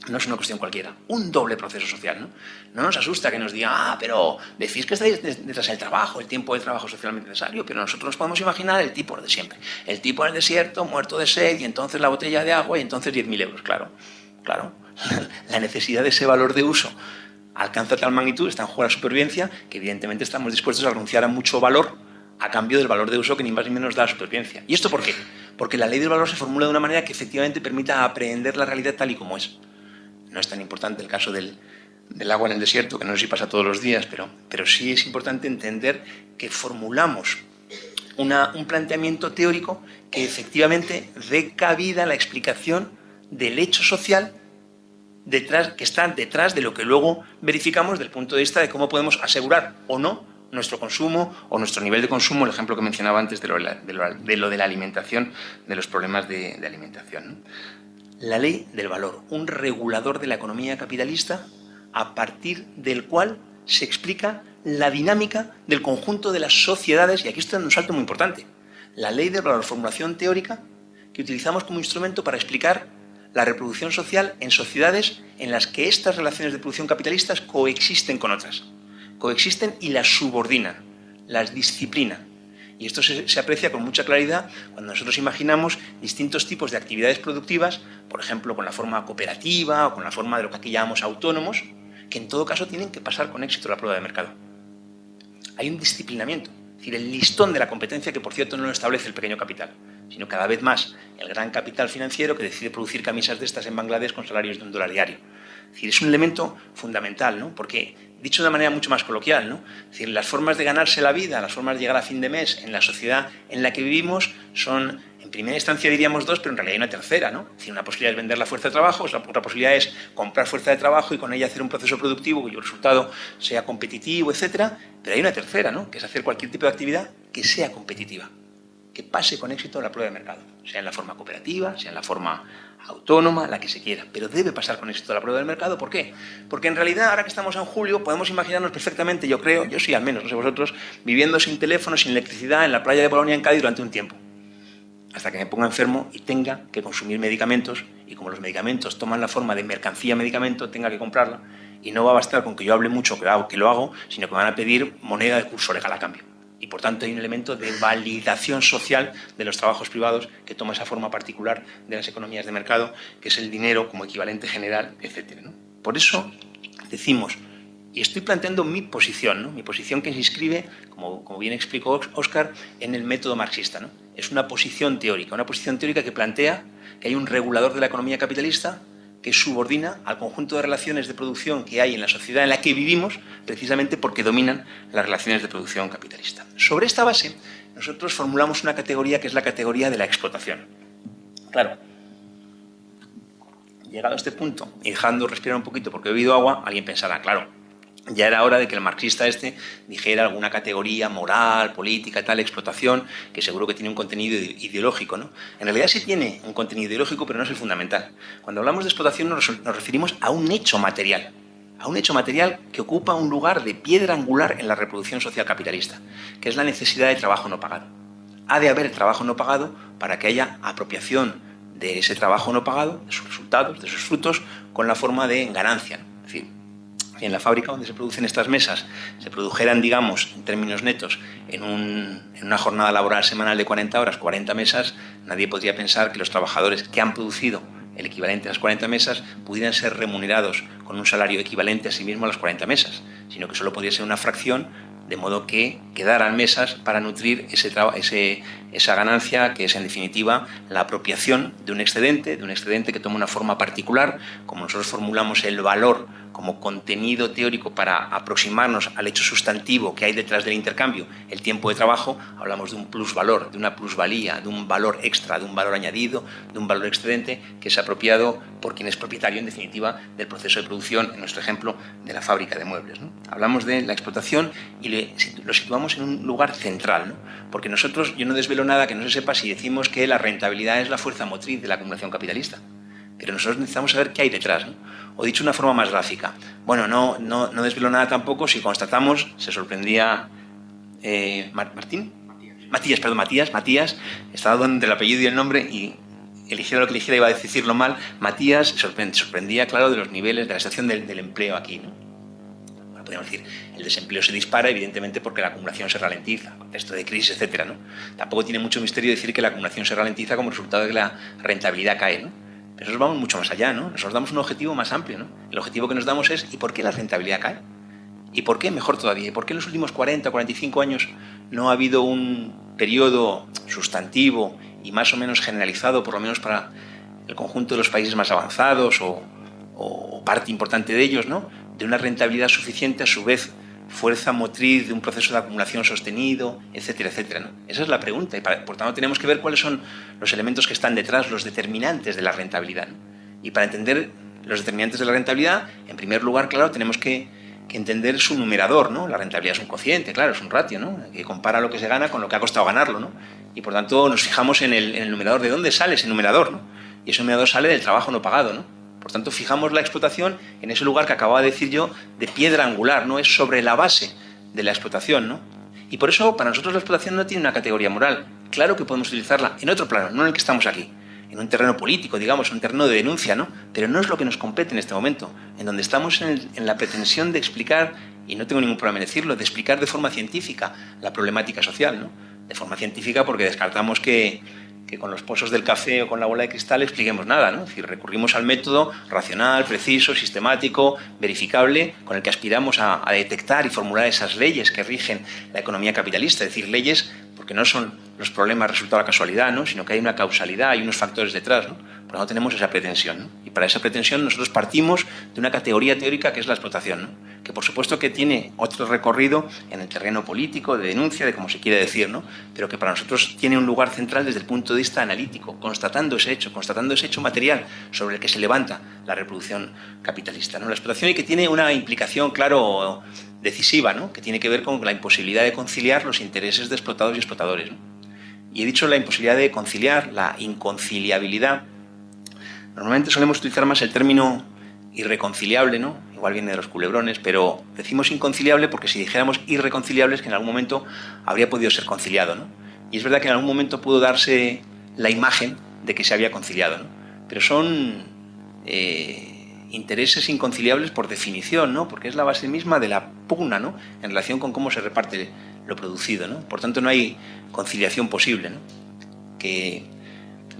No es una cuestión cualquiera, un doble proceso social, ¿no? No nos asusta que nos digan, pero decís que estáis detrás del trabajo, el tiempo de trabajo socialmente necesario, pero nosotros nos podemos imaginar el tipo de siempre. El tipo en el desierto, muerto de sed, y entonces la botella de agua, y entonces 10.000 euros, claro. La necesidad de ese valor de uso alcanza tal magnitud, está en juego la supervivencia, que evidentemente estamos dispuestos a renunciar a mucho valor a cambio del valor de uso que ni más ni menos da la supervivencia. ¿Y esto por qué? Porque la ley del valor se formula de una manera que efectivamente permita aprehender la realidad tal y como es. No es tan importante el caso del agua en el desierto, que no sé si pasa todos los días, pero sí es importante entender que formulamos un planteamiento teórico que efectivamente dé cabida a la explicación del hecho social que está detrás de lo que luego verificamos desde el punto de vista de cómo podemos asegurar o no nuestro consumo o nuestro nivel de consumo, el ejemplo que mencionaba antes de lo de la alimentación, de los problemas de alimentación, ¿no? La ley del valor, un regulador de la economía capitalista a partir del cual se explica la dinámica del conjunto de las sociedades, y aquí está un salto muy importante. La ley del valor, formulación teórica que utilizamos como instrumento para explicar la reproducción social en sociedades en las que estas relaciones de producción capitalistas coexisten con otras. Coexisten y las subordinan, las disciplinan. Y esto se aprecia con mucha claridad cuando nosotros imaginamos distintos tipos de actividades productivas, por ejemplo, con la forma cooperativa o con la forma de lo que aquí llamamos autónomos, que en todo caso tienen que pasar con éxito la prueba de mercado. Hay un disciplinamiento, es decir, el listón de la competencia que, por cierto, no lo establece el pequeño capital, sino cada vez más el gran capital financiero que decide producir camisas de estas en Bangladesh con salarios de $1 diario. Es decir, es un elemento fundamental, ¿no? Porque, dicho de una manera mucho más coloquial, ¿no? Es decir, las formas de ganarse la vida, las formas de llegar a fin de mes en la sociedad en la que vivimos son, en primera instancia diríamos dos, pero en realidad hay una tercera, ¿no? Es decir, una posibilidad es vender la fuerza de trabajo, otra posibilidad es comprar fuerza de trabajo y con ella hacer un proceso productivo cuyo resultado sea competitivo, etcétera. Pero hay una tercera, ¿no? Que es hacer cualquier tipo de actividad que sea competitiva, que pase con éxito la prueba de mercado, sea en la forma cooperativa, sea en la forma autónoma, la que se quiera, pero debe pasar con éxito la prueba del mercado. ¿Por qué? Porque en realidad, ahora que estamos en julio, podemos imaginarnos perfectamente, yo creo, yo sí al menos, no sé vosotros, viviendo sin teléfono, sin electricidad, en la playa de Bolonia, en Cádiz, durante un tiempo, hasta que me ponga enfermo y tenga que consumir medicamentos, y como los medicamentos toman la forma de mercancía medicamento, tenga que comprarla, y no va a bastar con que yo hable mucho, que lo hago, sino que me van a pedir moneda de curso legal a cambio. Y por tanto hay un elemento de validación social de los trabajos privados que toma esa forma particular de las economías de mercado, que es el dinero como equivalente general, etc., ¿no? Por eso decimos, Y estoy planteando mi posición, ¿no? Mi posición que se inscribe, como bien explicó Óscar, en el método marxista, ¿no? Es una posición teórica que plantea que hay un regulador de la economía capitalista que subordina al conjunto de relaciones de producción que hay en la sociedad en la que vivimos, precisamente porque dominan las relaciones de producción capitalista. Sobre esta base, nosotros formulamos una categoría que es la categoría de la explotación. Claro, llegado a este punto y dejando respirar un poquito porque he bebido agua, alguien pensará, claro, ya era hora de que el marxista dijera alguna categoría moral, política, tal, explotación, que seguro que tiene un contenido ideológico, ¿no? En realidad sí tiene un contenido ideológico, pero no es el fundamental. Cuando hablamos de explotación nos referimos a un hecho material que ocupa un lugar de piedra angular en la reproducción social capitalista, que es la necesidad de trabajo no pagado. Ha de haber trabajo no pagado para que haya apropiación de ese trabajo no pagado, de sus resultados, de sus frutos, con la forma de ganancia, ¿no? Es decir, si en la fábrica donde se producen estas mesas se produjeran, digamos, en términos netos, en una jornada laboral semanal de 40 horas, 40 mesas, nadie podría pensar que los trabajadores que han producido el equivalente a las 40 mesas pudieran ser remunerados con un salario equivalente a sí mismo a las 40 mesas, sino que solo podría ser una fracción, de modo que quedaran mesas para nutrir esa ganancia, que es en definitiva la apropiación de un excedente que toma una forma particular, como nosotros formulamos el valor como contenido teórico para aproximarnos al hecho sustantivo que hay detrás del intercambio, el tiempo de trabajo. Hablamos de un plusvalor, de una plusvalía, de un valor extra, de un valor añadido, de un valor excedente que es apropiado por quien es propietario, en definitiva, del proceso de producción, en nuestro ejemplo, de la fábrica de muebles, ¿no? Hablamos de la explotación y lo situamos en un lugar central, ¿no? Porque nosotros, yo no desvelo nada que no se sepa si decimos que la rentabilidad es la fuerza motriz de la acumulación capitalista. Pero nosotros necesitamos saber qué hay detrás, ¿no? O dicho de una forma más gráfica, bueno, no desvelo nada tampoco si constatamos, se sorprendía Matías, estaba donde el apellido y el nombre y eligiera lo que eligiera iba a decirlo mal. Matías sorprendía, claro, de los niveles de la situación del empleo aquí, ¿no? Bueno, podríamos decir, el desempleo se dispara evidentemente porque la acumulación se ralentiza, contexto de crisis, etcétera, ¿no? Tampoco tiene mucho misterio decir que la acumulación se ralentiza como resultado de que la rentabilidad cae, ¿no? Pero nosotros vamos mucho más allá, ¿no? Nosotros damos un objetivo más amplio, ¿no? El objetivo que nos damos es ¿y por qué la rentabilidad cae? ¿Y por qué, mejor todavía, y por qué en los últimos 40 o 45 años no ha habido un periodo sustantivo y más o menos generalizado, por lo menos para el conjunto de los países más avanzados o parte importante de ellos, ¿no? De una rentabilidad suficiente, a su vez fuerza motriz de un proceso de acumulación sostenido, etcétera, etcétera, ¿no? Esa es la pregunta y por tanto tenemos que ver cuáles son los elementos que están detrás, los determinantes de la rentabilidad, ¿no? Y para entender los determinantes de la rentabilidad, en primer lugar, claro, tenemos que entender su numerador, ¿no? La rentabilidad es un cociente, claro, es un ratio, ¿no? Que compara lo que se gana con lo que ha costado ganarlo, ¿no? Y por tanto nos fijamos en el numerador. ¿De dónde sale ese numerador, no? Y ese numerador sale del trabajo no pagado, ¿no? Por tanto, fijamos la explotación en ese lugar que acababa de decir yo, de piedra angular, ¿no? Es sobre la base de la explotación, ¿no? Y por eso, para nosotros la explotación no tiene una categoría moral. Claro que podemos utilizarla en otro plano, no en el que estamos aquí, en un terreno político, digamos, un terreno de denuncia, ¿no? Pero no es lo que nos compete en este momento, en donde estamos en la pretensión de explicar, y no tengo ningún problema en decirlo, de explicar de forma científica la problemática social, ¿no? De forma científica porque descartamos que con los pozos del café o con la bola de cristal expliquemos nada, ¿no? Es decir, recurrimos al método racional, preciso, sistemático, verificable, con el que aspiramos a detectar y formular esas leyes que rigen la economía capitalista, es decir, leyes porque no son los problemas resultado de la casualidad, ¿no? Sino que hay una causalidad, hay unos factores detrás, ¿no? Por lo tanto tenemos esa pretensión, ¿no? Y para esa pretensión nosotros partimos de una categoría teórica que es la explotación, ¿no? Que por supuesto que tiene otro recorrido en el terreno político, de denuncia, de como se quiere decir, ¿no? Pero que para nosotros tiene un lugar central desde el punto de vista analítico, constatando ese hecho material sobre el que se levanta la reproducción capitalista, ¿no? La explotación, y que tiene una implicación, claro, decisiva, ¿no? Que tiene que ver con la imposibilidad de conciliar los intereses de explotados y explotadores, ¿no? Y he dicho la imposibilidad de conciliar, la inconciliabilidad. Normalmente solemos utilizar más el término irreconciliable, ¿no? Igual viene de los culebrones, pero decimos inconciliable porque si dijéramos irreconciliable es que en algún momento habría podido ser conciliado, ¿no? Y es verdad que en algún momento pudo darse la imagen de que se había conciliado, ¿no? Pero son intereses inconciliables por definición, ¿no? Porque es la base misma de la pugna, ¿no? En relación con cómo se reparte lo producido, ¿no? Por tanto, no hay conciliación posible, ¿no? Que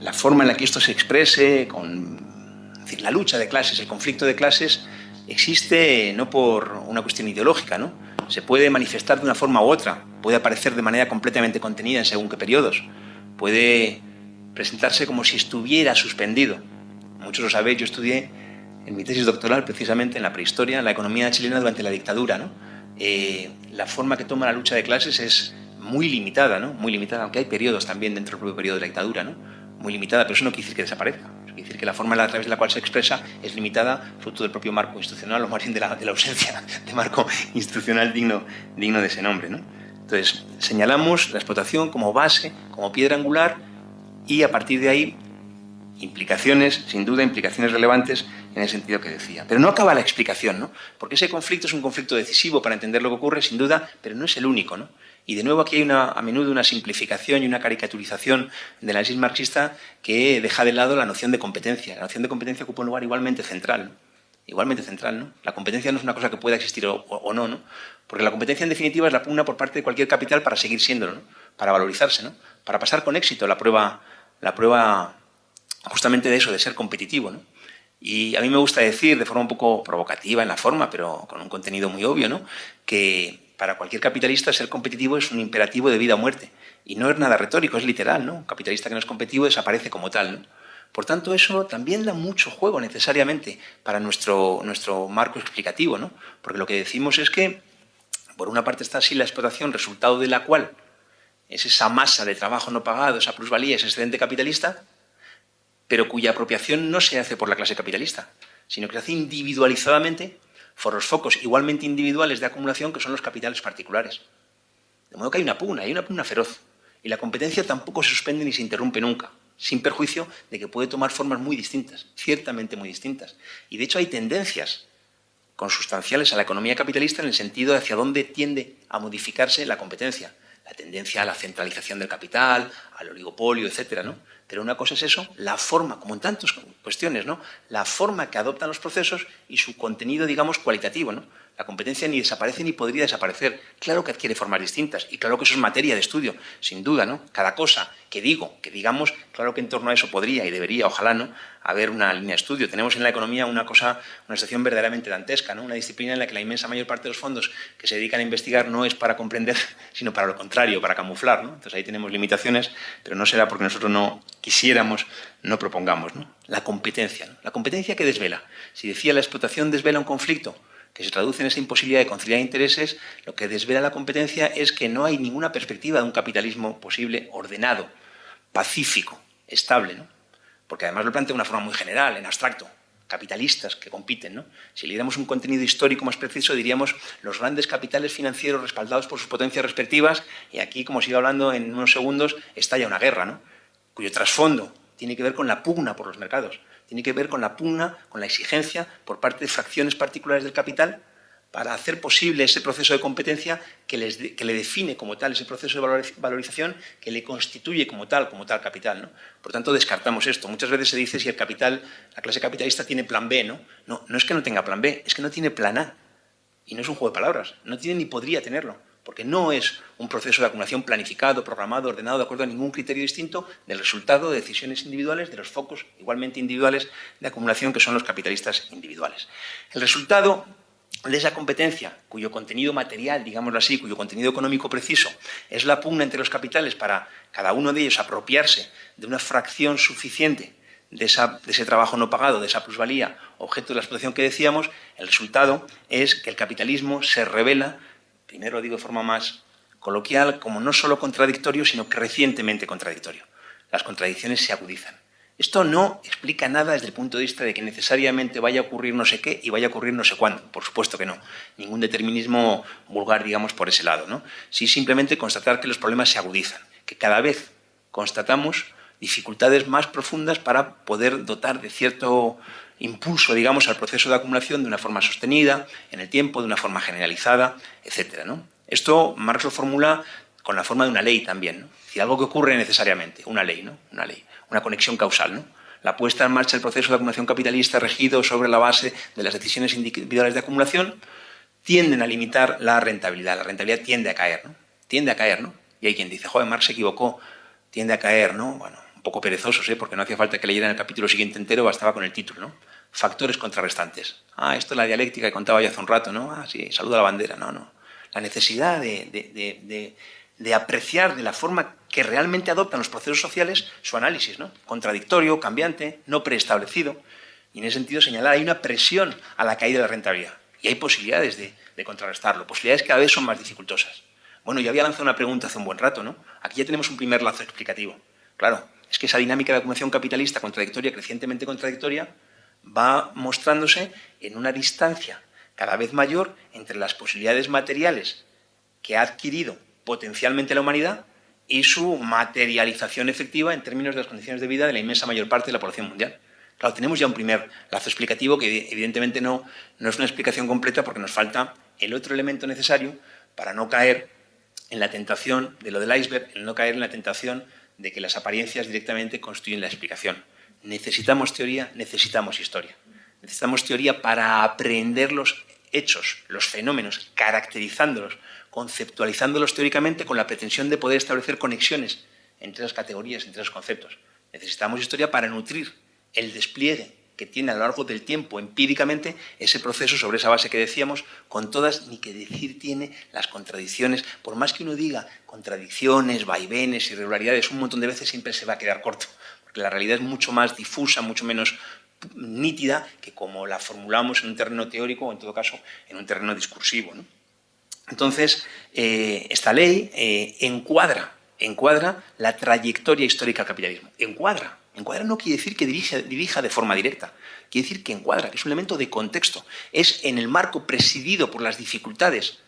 la forma en la que esto se exprese, es decir, la lucha de clases, el conflicto de clases, existe no por una cuestión ideológica, ¿no? Se puede manifestar de una forma u otra, puede aparecer de manera completamente contenida en según qué periodos, puede presentarse como si estuviera suspendido. Muchos lo sabéis, yo estudié en mi tesis doctoral precisamente en la prehistoria, en la economía chilena durante la dictadura, ¿no? La forma que toma la lucha de clases es muy limitada, ¿no? Muy limitada, aunque hay periodos también dentro del propio periodo de la dictadura, ¿no? Muy limitada, pero eso no quiere decir que desaparezca. Eso quiere decir que la forma a través de la cual se expresa es limitada, fruto del propio marco institucional, o más bien de la ausencia de marco institucional digno de ese nombre, ¿no? Entonces, señalamos la explotación como base, como piedra angular, y a partir de ahí, implicaciones, sin duda, implicaciones relevantes en el sentido que decía. Pero no acaba la explicación, ¿no? Porque ese conflicto es un conflicto decisivo para entender lo que ocurre, sin duda, pero no es el único, ¿no? Y de nuevo aquí hay a menudo una simplificación y una caricaturización del análisis marxista que deja de lado la noción de competencia. La noción de competencia ocupa un lugar igualmente central, ¿no? Igualmente central, ¿no? La competencia no es una cosa que pueda existir o no, ¿no? Porque la competencia, en definitiva, es la pugna por parte de cualquier capital para seguir siéndolo, ¿no? Para valorizarse, ¿no? Para pasar con éxito la prueba justamente de eso, de ser competitivo, ¿no? Y a mí me gusta decir, de forma un poco provocativa en la forma, pero con un contenido muy obvio, ¿no?, que para cualquier capitalista ser competitivo es un imperativo de vida o muerte. Y no es nada retórico, es literal, ¿no? Un capitalista que no es competitivo desaparece como tal, ¿no? Por tanto, eso también da mucho juego necesariamente para nuestro marco explicativo, ¿no? Porque lo que decimos es que, por una parte está así la explotación, resultado de la cual es esa masa de trabajo no pagado, esa plusvalía, ese excedente capitalista, pero cuya apropiación no se hace por la clase capitalista, sino que se hace individualizadamente por los focos igualmente individuales de acumulación que son los capitales particulares. De modo que hay una pugna feroz. Y la competencia tampoco se suspende ni se interrumpe nunca, sin perjuicio de que puede tomar formas muy distintas, ciertamente muy distintas. Y de hecho hay tendencias consustanciales a la economía capitalista en el sentido de hacia dónde tiende a modificarse la competencia. La tendencia a la centralización del capital, al oligopolio, etcétera, ¿no? Pero una cosa es eso, la forma, como en tantas cuestiones, ¿no?, la forma que adoptan los procesos y su contenido, digamos, cualitativo, ¿no? La competencia ni desaparece ni podría desaparecer. Claro que adquiere formas distintas y claro que eso es materia de estudio, sin duda, ¿no? Cada cosa que digamos, claro que en torno a eso podría y debería, ojalá, ¿no?, haber una línea de estudio. Tenemos en la economía una situación verdaderamente dantesca, ¿no? Una disciplina en la que la inmensa mayor parte de los fondos que se dedican a investigar no es para comprender, sino para lo contrario, para camuflar, ¿no? Entonces ahí tenemos limitaciones, pero no será porque nosotros no quisiéramos, no propongamos, ¿no? La competencia, ¿no? La competencia que desvela. Si decía la explotación desvela un conflicto que se traduce en esa imposibilidad de conciliar intereses, lo que desvela la competencia es que no hay ninguna perspectiva de un capitalismo posible, ordenado, pacífico, estable, ¿no? Porque además lo plantea de una forma muy general, en abstracto, capitalistas que compiten, ¿no? Si le diéramos un contenido histórico más preciso, diríamos los grandes capitales financieros respaldados por sus potencias respectivas, y aquí, como sigo hablando en unos segundos, estalla una guerra, ¿no?, cuyo trasfondo tiene que ver con la pugna por los mercados, tiene que ver con la pugna, con la exigencia por parte de fracciones particulares del capital para hacer posible ese proceso de competencia que le define como tal, ese proceso de valorización que le constituye como tal capital, ¿no? Por tanto, descartamos esto. Muchas veces se dice si el capital, la clase capitalista tiene plan B, ¿no? No es que no tenga plan B, es que no tiene plan A. Y no es un juego de palabras, no tiene ni podría tenerlo, porque no es un proceso de acumulación planificado, programado, ordenado, de acuerdo a ningún criterio distinto del resultado de decisiones individuales, de los focos igualmente individuales de acumulación que son los capitalistas individuales. El resultado de esa competencia, cuyo contenido material, digámoslo así, cuyo contenido económico preciso, es la pugna entre los capitales para cada uno de ellos apropiarse de una fracción suficiente de ese trabajo no pagado, de esa plusvalía, objeto de la explotación que decíamos, el resultado es que el capitalismo se revela, primero lo digo de forma más coloquial, como no solo contradictorio, sino crecientemente contradictorio. Las contradicciones se agudizan. Esto no explica nada desde el punto de vista de que necesariamente vaya a ocurrir no sé qué y vaya a ocurrir no sé cuándo. Por supuesto que no. Ningún determinismo vulgar, digamos, por ese lado, ¿no? Sí, simplemente constatar que los problemas se agudizan, que cada vez constatamos dificultades más profundas para poder dotar de cierto impulso, digamos, al proceso de acumulación de una forma sostenida, en el tiempo, de una forma generalizada, etcétera, ¿no? Esto Marx lo formula con la forma de una ley también, ¿no? Es decir, algo que ocurre necesariamente, una ley, ¿no? Una ley, una conexión causal, ¿no? La puesta en marcha del proceso de acumulación capitalista regido sobre la base de las decisiones individuales de acumulación tienden a limitar la rentabilidad. La rentabilidad tiende a caer, ¿no? Tiende a caer, ¿no? Y hay quien dice, joder, Marx se equivocó, tiende a caer, ¿no? Bueno, poco perezosos, porque no hacía falta que leyeran el capítulo siguiente entero, bastaba con el título, ¿no? Factores contrarrestantes. Esto es la dialéctica que contaba yo hace un rato, ¿no? Sí, saluda a la bandera. No. La necesidad de apreciar de la forma que realmente adoptan los procesos sociales su análisis, ¿no? Contradictorio, cambiante, no preestablecido. Y en ese sentido señalar, hay una presión a la caída de la rentabilidad. Y hay posibilidades de contrarrestarlo, posibilidades que cada vez son más dificultosas. Bueno, yo había lanzado una pregunta hace un buen rato, ¿no? Aquí ya tenemos un primer lazo explicativo. Claro, es que esa dinámica de acumulación capitalista contradictoria, crecientemente contradictoria, va mostrándose en una distancia cada vez mayor entre las posibilidades materiales que ha adquirido potencialmente la humanidad y su materialización efectiva en términos de las condiciones de vida de la inmensa mayor parte de la población mundial. Claro, tenemos ya un primer lazo explicativo que evidentemente no es una explicación completa porque nos falta el otro elemento necesario para no caer en la tentación de lo del iceberg, en no caer en la tentación de que las apariencias directamente constituyen la explicación. Necesitamos teoría, necesitamos historia. Necesitamos teoría para aprender los hechos, los fenómenos, caracterizándolos, conceptualizándolos teóricamente con la pretensión de poder establecer conexiones entre las categorías, entre los conceptos. Necesitamos historia para nutrir el despliegue que tiene a lo largo del tiempo empíricamente ese proceso sobre esa base que decíamos, con todas, ni que decir tiene, las contradicciones. Por más que uno diga contradicciones, vaivenes, irregularidades, un montón de veces siempre se va a quedar corto, porque la realidad es mucho más difusa, mucho menos nítida que como la formulamos en un terreno teórico o, en todo caso, en un terreno discursivo, ¿no? Entonces, esta ley encuadra la trayectoria histórica del capitalismo. Encuadra no quiere decir que dirija de forma directa, quiere decir que encuadra, que es un elemento de contexto. Es en el marco presidido por las dificultades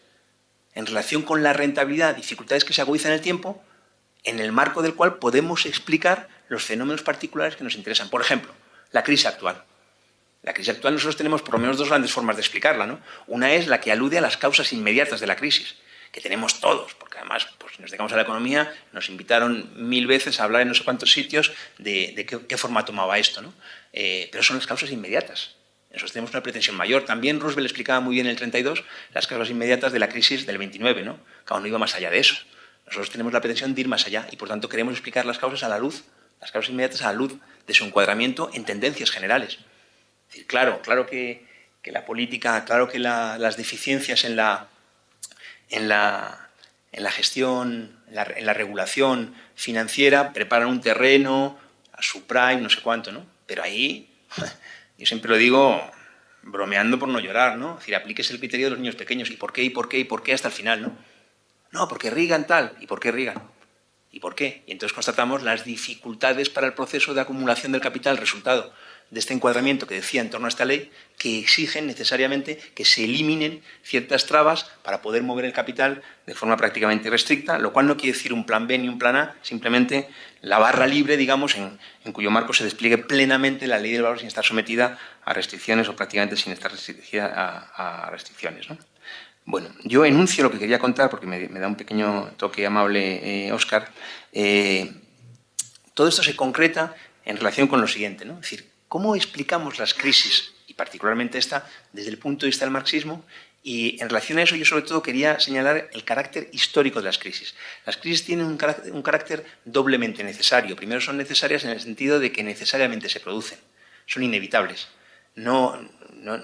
en relación con la rentabilidad, dificultades que se agudizan en el tiempo, en el marco del cual podemos explicar los fenómenos particulares que nos interesan. Por ejemplo, la crisis actual. La crisis actual nosotros tenemos por lo menos dos grandes formas de explicarla, ¿no? Una es la que alude a las causas inmediatas de la crisis, que tenemos todos, porque además, pues, si nos dedicamos a la economía, nos invitaron 1000 veces a hablar en no sé cuántos sitios de qué forma tomaba esto, ¿no? Pero son las causas inmediatas. Nosotros tenemos una pretensión mayor. También Roosevelt explicaba muy bien en el 32 las causas inmediatas de la crisis del 29, ¿no? Cada uno iba más allá de eso. Nosotros tenemos la pretensión de ir más allá y, por tanto, queremos explicar las causas a la luz, las causas inmediatas a la luz de su encuadramiento en tendencias generales. Es decir, claro que la política, claro que las deficiencias en la gestión, en la regulación financiera preparan un terreno, a subprime, no sé cuánto, ¿no? Pero ahí, yo siempre lo digo bromeando por no llorar, ¿no? Es decir, aplíquese el criterio de los niños pequeños. ¿Y por qué? ¿Y por qué? ¿Y por qué hasta el final, no? No, porque Reagan tal. ¿Y por qué Reagan? ¿Y por qué? Y entonces constatamos las dificultades para el proceso de acumulación del capital, resultado de este encuadramiento que decía en torno a esta ley, que exigen necesariamente que se eliminen ciertas trabas para poder mover el capital de forma prácticamente irrestricta, lo cual no quiere decir un plan B ni un plan A, simplemente la barra libre, digamos, en cuyo marco se despliegue plenamente la ley del valor sin estar sometida a restricciones o prácticamente sin estar sometida a restricciones, ¿no? Bueno, yo enuncio lo que quería contar, porque me da un pequeño toque amable, Óscar. Todo esto se concreta en relación con lo siguiente, ¿no? Es decir, ¿cómo explicamos las crisis, y particularmente esta, desde el punto de vista del marxismo? Y en relación a eso, yo sobre todo quería señalar el carácter histórico de las crisis. Las crisis tienen un carácter doblemente necesario. Primero, son necesarias en el sentido de que necesariamente se producen, son inevitables. No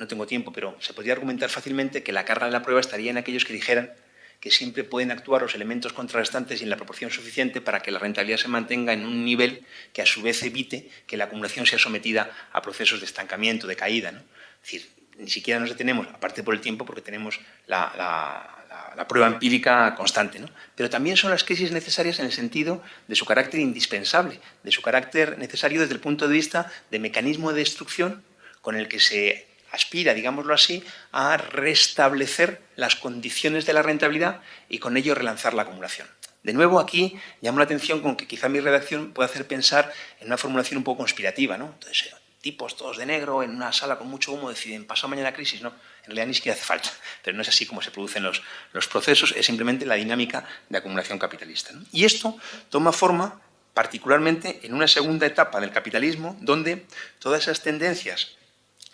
tengo tiempo, pero se podría argumentar fácilmente que la carga de la prueba estaría en aquellos que dijeran que siempre pueden actuar los elementos contrarrestantes y en la proporción suficiente para que la rentabilidad se mantenga en un nivel que a su vez evite que la acumulación sea sometida a procesos de estancamiento, de caída, ¿no? Es decir, ni siquiera nos detenemos, aparte por el tiempo, porque tenemos la prueba empírica constante, ¿no? Pero también son las crisis necesarias en el sentido de su carácter indispensable, de su carácter necesario desde el punto de vista de mecanismo de destrucción con el que se aspira, digámoslo así, a restablecer las condiciones de la rentabilidad y con ello relanzar la acumulación. De nuevo, aquí llamo la atención con que quizá mi redacción pueda hacer pensar en una formulación un poco conspirativa, ¿no? Entonces, tipos todos de negro en una sala con mucho humo deciden pasado mañana crisis, no, en realidad ni siquiera hace falta, pero no es así como se producen los procesos, es simplemente la dinámica de acumulación capitalista, ¿no? Y esto toma forma particularmente en una segunda etapa del capitalismo, donde todas esas tendencias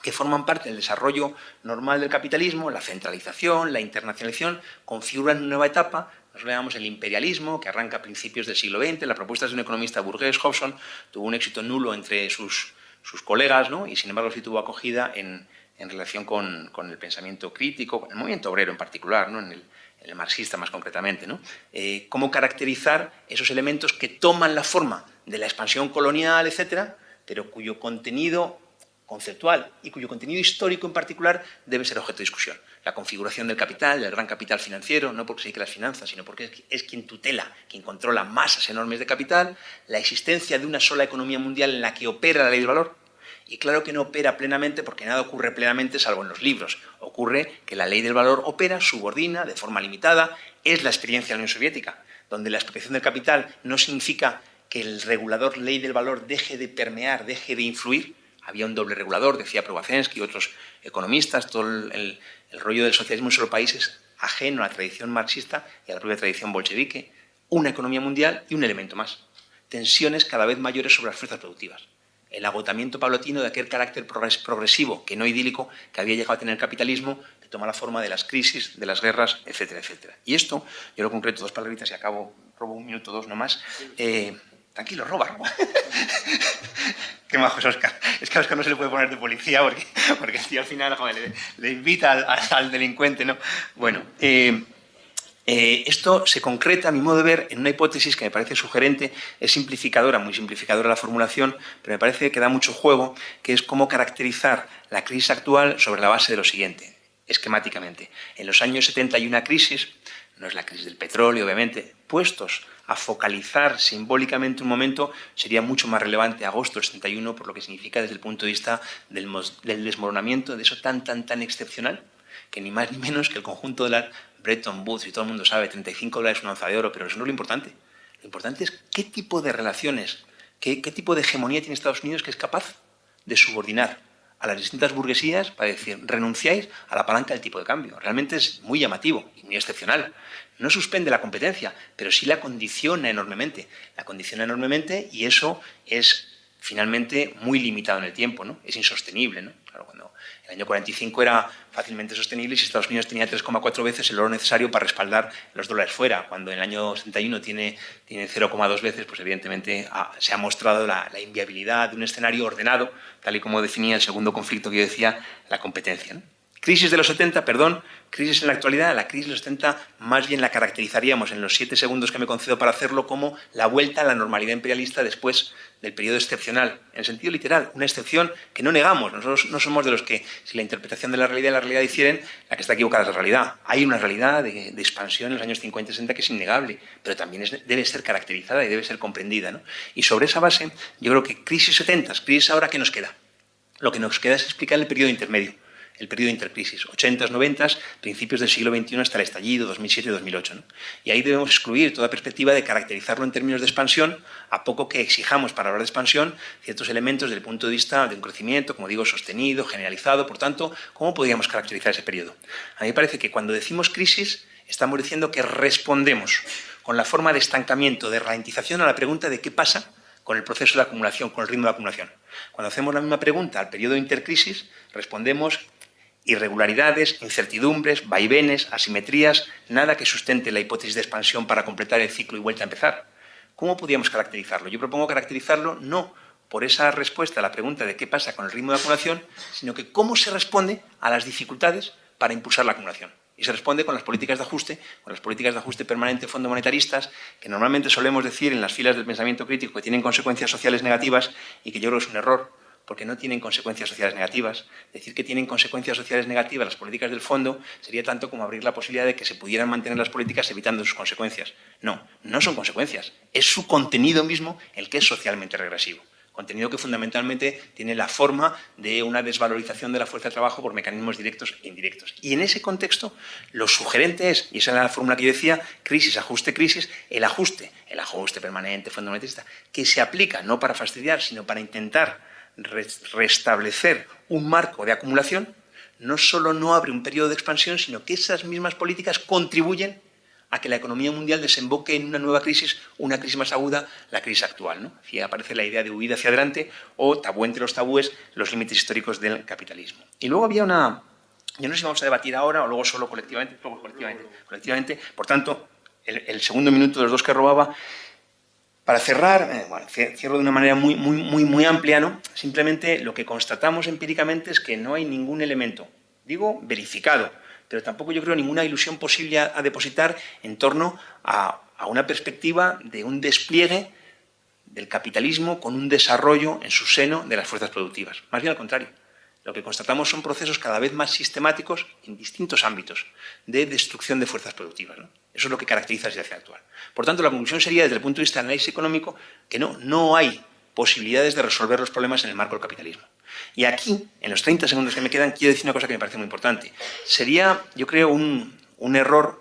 que forman parte del desarrollo normal del capitalismo, la centralización, la internacionalización, configuran una nueva etapa Nosotros le llamamos el imperialismo, que arranca a principios del siglo XX. La propuesta es de un economista burgués, Hobson, tuvo un éxito nulo entre sus colegas, ¿no? Y sin embargo sí tuvo acogida en relación con el pensamiento crítico, con el movimiento obrero en particular, ¿no? en el marxista más concretamente, ¿no? Cómo caracterizar esos elementos que toman la forma de la expansión colonial, etcétera, pero cuyo contenido conceptual y cuyo contenido histórico en particular debe ser objeto de discusión. La configuración del capital, del gran capital financiero, no porque se dedique a las finanzas, sino porque es quien tutela, quien controla masas enormes de capital, la existencia de una sola economía mundial en la que opera la ley del valor. Y claro que no opera plenamente porque nada ocurre plenamente salvo en los libros. Ocurre que la ley del valor opera, subordina, de forma limitada. Es la experiencia de la Unión Soviética, donde la expropiación del capital no significa que el regulador ley del valor deje de permear, deje de influir. Había un doble regulador, decía Probazensky y otros economistas. Todo el rollo del socialismo en solo países ajeno a la tradición marxista y a la propia tradición bolchevique. Una economía mundial y un elemento más. Tensiones cada vez mayores sobre las fuerzas productivas. El agotamiento paulatino de aquel carácter progresivo, que no idílico, que había llegado a tener el capitalismo, que toma la forma de las crisis, de las guerras, etcétera, etcétera. Y esto, yo lo concreto, 2 palabritas y acabo, robo 1 minuto, 2 nomás. Tranquilo, roba. Qué majo es Óscar. Es que a Óscar no se le puede poner de policía porque el tío al final, joder, le invita al delincuente, ¿no? Bueno, esto se concreta, a mi modo de ver, en una hipótesis que me parece sugerente, es simplificadora, muy simplificadora la formulación, pero me parece que da mucho juego, que es cómo caracterizar la crisis actual sobre la base de lo siguiente, esquemáticamente. En los años 70 hay una crisis, no es la crisis del petróleo, obviamente, puestos a focalizar simbólicamente un momento, sería mucho más relevante agosto del 71, por lo que significa desde el punto de vista del desmoronamiento de eso tan excepcional, que ni más ni menos que el conjunto de la Bretton Woods, y todo el mundo sabe, $35 una onza de oro, pero eso no es lo importante. Lo importante es qué tipo de relaciones, qué tipo de hegemonía tiene Estados Unidos que es capaz de subordinar a las distintas burguesías para decir, renunciáis a la palanca del tipo de cambio. Realmente es muy llamativo y muy excepcional. No suspende la competencia, pero sí la condiciona enormemente. La condiciona enormemente y eso es finalmente muy limitado en el tiempo, ¿no? Es insostenible, ¿no? Claro, cuando el año 45 era fácilmente sostenible y si Estados Unidos tenía 3,4 veces el oro necesario para respaldar los dólares fuera, cuando en el año 71 tiene 0,2 veces, pues evidentemente se ha mostrado la inviabilidad de un escenario ordenado, tal y como definía el segundo conflicto que yo decía, la competencia, ¿no? Crisis de los 70, perdón, crisis en la actualidad, la crisis de los 70 más bien la caracterizaríamos en los 7 segundos que me concedo para hacerlo como la vuelta a la normalidad imperialista después del periodo excepcional, en el sentido literal, una excepción que no negamos. Nosotros no somos de los que, si la interpretación de la realidad y la realidad difieren, la que está equivocada es la realidad. Hay una realidad de expansión en los años 50 y 60 que es innegable, pero también debe ser caracterizada y debe ser comprendida, ¿no? Y sobre esa base, yo creo que crisis 70, crisis ahora, ¿qué nos queda? Lo que nos queda es explicar el periodo intermedio. El periodo de intercrisis, 80s, 90s, principios del siglo XXI hasta el estallido, 2007 y 2008. ¿no? Y ahí debemos excluir toda perspectiva de caracterizarlo en términos de expansión, a poco que exijamos para hablar de expansión ciertos elementos desde el punto de vista de un crecimiento, como digo, sostenido, generalizado. Por tanto, ¿cómo podríamos caracterizar ese periodo? A mí me parece que cuando decimos crisis, estamos diciendo que respondemos con la forma de estancamiento, de ralentización a la pregunta de qué pasa con el proceso de acumulación, con el ritmo de acumulación. Cuando hacemos la misma pregunta al periodo de intercrisis, respondemos irregularidades, incertidumbres, vaivenes, asimetrías, nada que sustente la hipótesis de expansión para completar el ciclo y vuelta a empezar. ¿Cómo podríamos caracterizarlo? Yo propongo caracterizarlo no por esa respuesta a la pregunta de qué pasa con el ritmo de acumulación, sino que cómo se responde a las dificultades para impulsar la acumulación. Y se responde con las políticas de ajuste permanente fondo monetaristas, que normalmente solemos decir en las filas del pensamiento crítico que tienen consecuencias sociales negativas y que yo creo que es un error, porque no tienen consecuencias sociales negativas. Decir que tienen consecuencias sociales negativas las políticas del fondo sería tanto como abrir la posibilidad de que se pudieran mantener las políticas evitando sus consecuencias. No, no son consecuencias. Es su contenido mismo el que es socialmente regresivo. Contenido que fundamentalmente tiene la forma de una desvalorización de la fuerza de trabajo por mecanismos directos e indirectos. Y en ese contexto, lo sugerente es, y esa era la fórmula que yo decía, crisis, ajuste, crisis, el ajuste permanente, fondo monetarista, que se aplica no para fastidiar, sino para intentar restablecer un marco de acumulación, no solo no abre un periodo de expansión, sino que esas mismas políticas contribuyen a que la economía mundial desemboque en una nueva crisis, una crisis más aguda, la crisis actual, ¿no? Aquí aparece la idea de huida hacia adelante o tabú entre los tabúes, los límites históricos del capitalismo. Y luego había una... Yo no sé si vamos a debatir ahora o luego solo colectivamente, por tanto, el segundo minuto de los dos que robaba. Para cerrar, bueno, cierro de una manera muy amplia, ¿no? Simplemente lo que constatamos empíricamente es que no hay ningún elemento, digo, verificado, pero tampoco yo creo ninguna ilusión posible a depositar en torno a una perspectiva de un despliegue del capitalismo con un desarrollo en su seno de las fuerzas productivas. Más bien al contrario. Lo que constatamos son procesos cada vez más sistemáticos en distintos ámbitos de destrucción de fuerzas productivas, ¿no? Eso es lo que caracteriza la situación actual. Por tanto, la conclusión sería, desde el punto de vista del análisis económico, que no hay posibilidades de resolver los problemas en el marco del capitalismo. Y aquí, en los 30 segundos que me quedan, quiero decir una cosa que me parece muy importante. Sería, yo creo, un error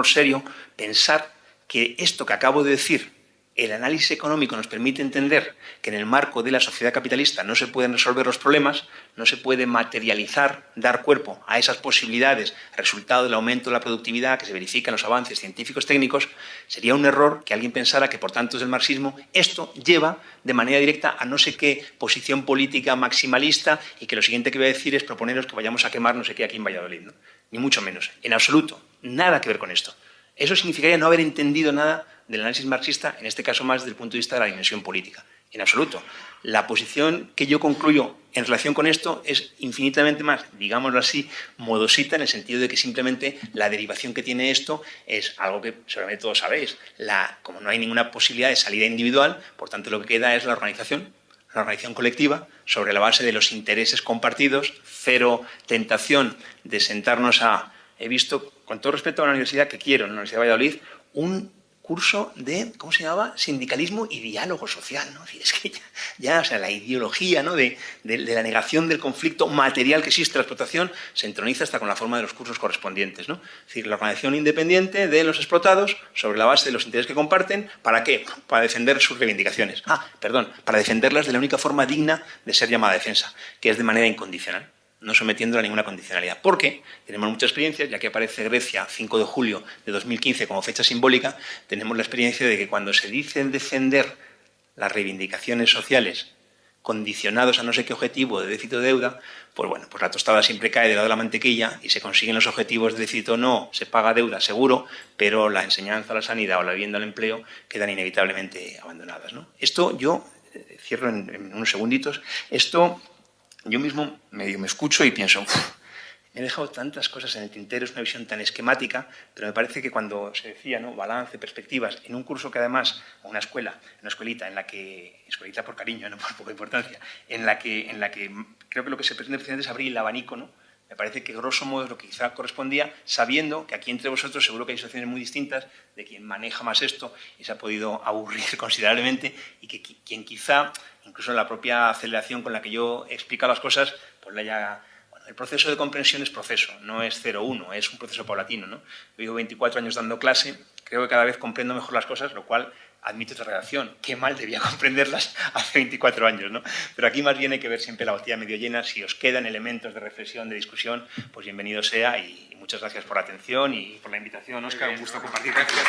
serio pensar que esto que acabo de decir, el análisis económico nos permite entender que en el marco de la sociedad capitalista no se pueden resolver los problemas, no se puede materializar, dar cuerpo a esas posibilidades, resultado del aumento de la productividad que se verifica en los avances científicos técnicos. Sería un error que alguien pensara que, por tanto, desde el marxismo, esto lleva de manera directa a no sé qué posición política maximalista y que lo siguiente que voy a decir es proponeros que vayamos a quemar no sé qué aquí en Valladolid, ¿no? Ni mucho menos. En absoluto. Nada que ver con esto. Eso significaría no haber entendido nada del análisis marxista, en este caso más desde el punto de vista de la dimensión política. En absoluto. La posición que yo concluyo en relación con esto es infinitamente más, digámoslo así, modosita, en el sentido de que simplemente la derivación que tiene esto es algo que seguramente todos sabéis. Como no hay ninguna posibilidad de salida individual, por tanto lo que queda es la organización colectiva sobre la base de los intereses compartidos, cero tentación de sentarnos a... He visto, con todo respeto a la universidad que quiero, en la Universidad de Valladolid, un curso de, ¿cómo se llamaba? Sindicalismo y diálogo social, ¿no? Es que ya o sea, la ideología, ¿no? de la negación del conflicto material que existe en la explotación se entroniza hasta con la forma de los cursos correspondientes, ¿no? Es decir, la organización independiente de los explotados sobre la base de los intereses que comparten, ¿para qué? Para defender sus reivindicaciones. Para defenderlas de la única forma digna de ser llamada defensa, que es de manera incondicional, no sometiéndola a ninguna condicionalidad. Porque tenemos muchas experiencias, ya que aparece Grecia 5 de julio de 2015 como fecha simbólica, tenemos la experiencia de que cuando se dicen defender las reivindicaciones sociales condicionados a no sé qué objetivo de déficit o deuda, pues bueno, pues la tostada siempre cae del lado de la mantequilla y se consiguen los objetivos de déficit o no, se paga deuda seguro, pero la enseñanza, la sanidad o la vivienda o el empleo quedan inevitablemente abandonadas, ¿no? Esto yo, cierro en unos segunditos, esto... Yo mismo medio me escucho y pienso, me he dejado tantas cosas en el tintero, es una visión tan esquemática, pero me parece que cuando se decía, ¿no? Balance, perspectivas, en un curso que además, una escuelita en la que, escuelita por cariño, no por poca importancia, en la que creo que lo que se pretende precisamente es abrir el abanico, ¿no? Me parece que grosso modo es lo que quizá correspondía, sabiendo que aquí entre vosotros seguro que hay situaciones muy distintas de quien maneja más esto y se ha podido aburrir considerablemente y que quien quizá, incluso en la propia aceleración con la que yo he explicado las cosas, pues le haya... Bueno, el proceso de comprensión es proceso, no es 0-1, es un proceso paulatino, ¿no? Yo llevo 24 años dando clase, creo que cada vez comprendo mejor las cosas, lo cual... admito otra redacción, qué mal debía comprenderlas hace 24 años, ¿no? Pero aquí más bien hay que ver siempre la botella medio llena. Si os quedan elementos de reflexión, de discusión, pues bienvenido sea y muchas gracias por la atención y por la invitación, Óscar, un gusto compartir contigo.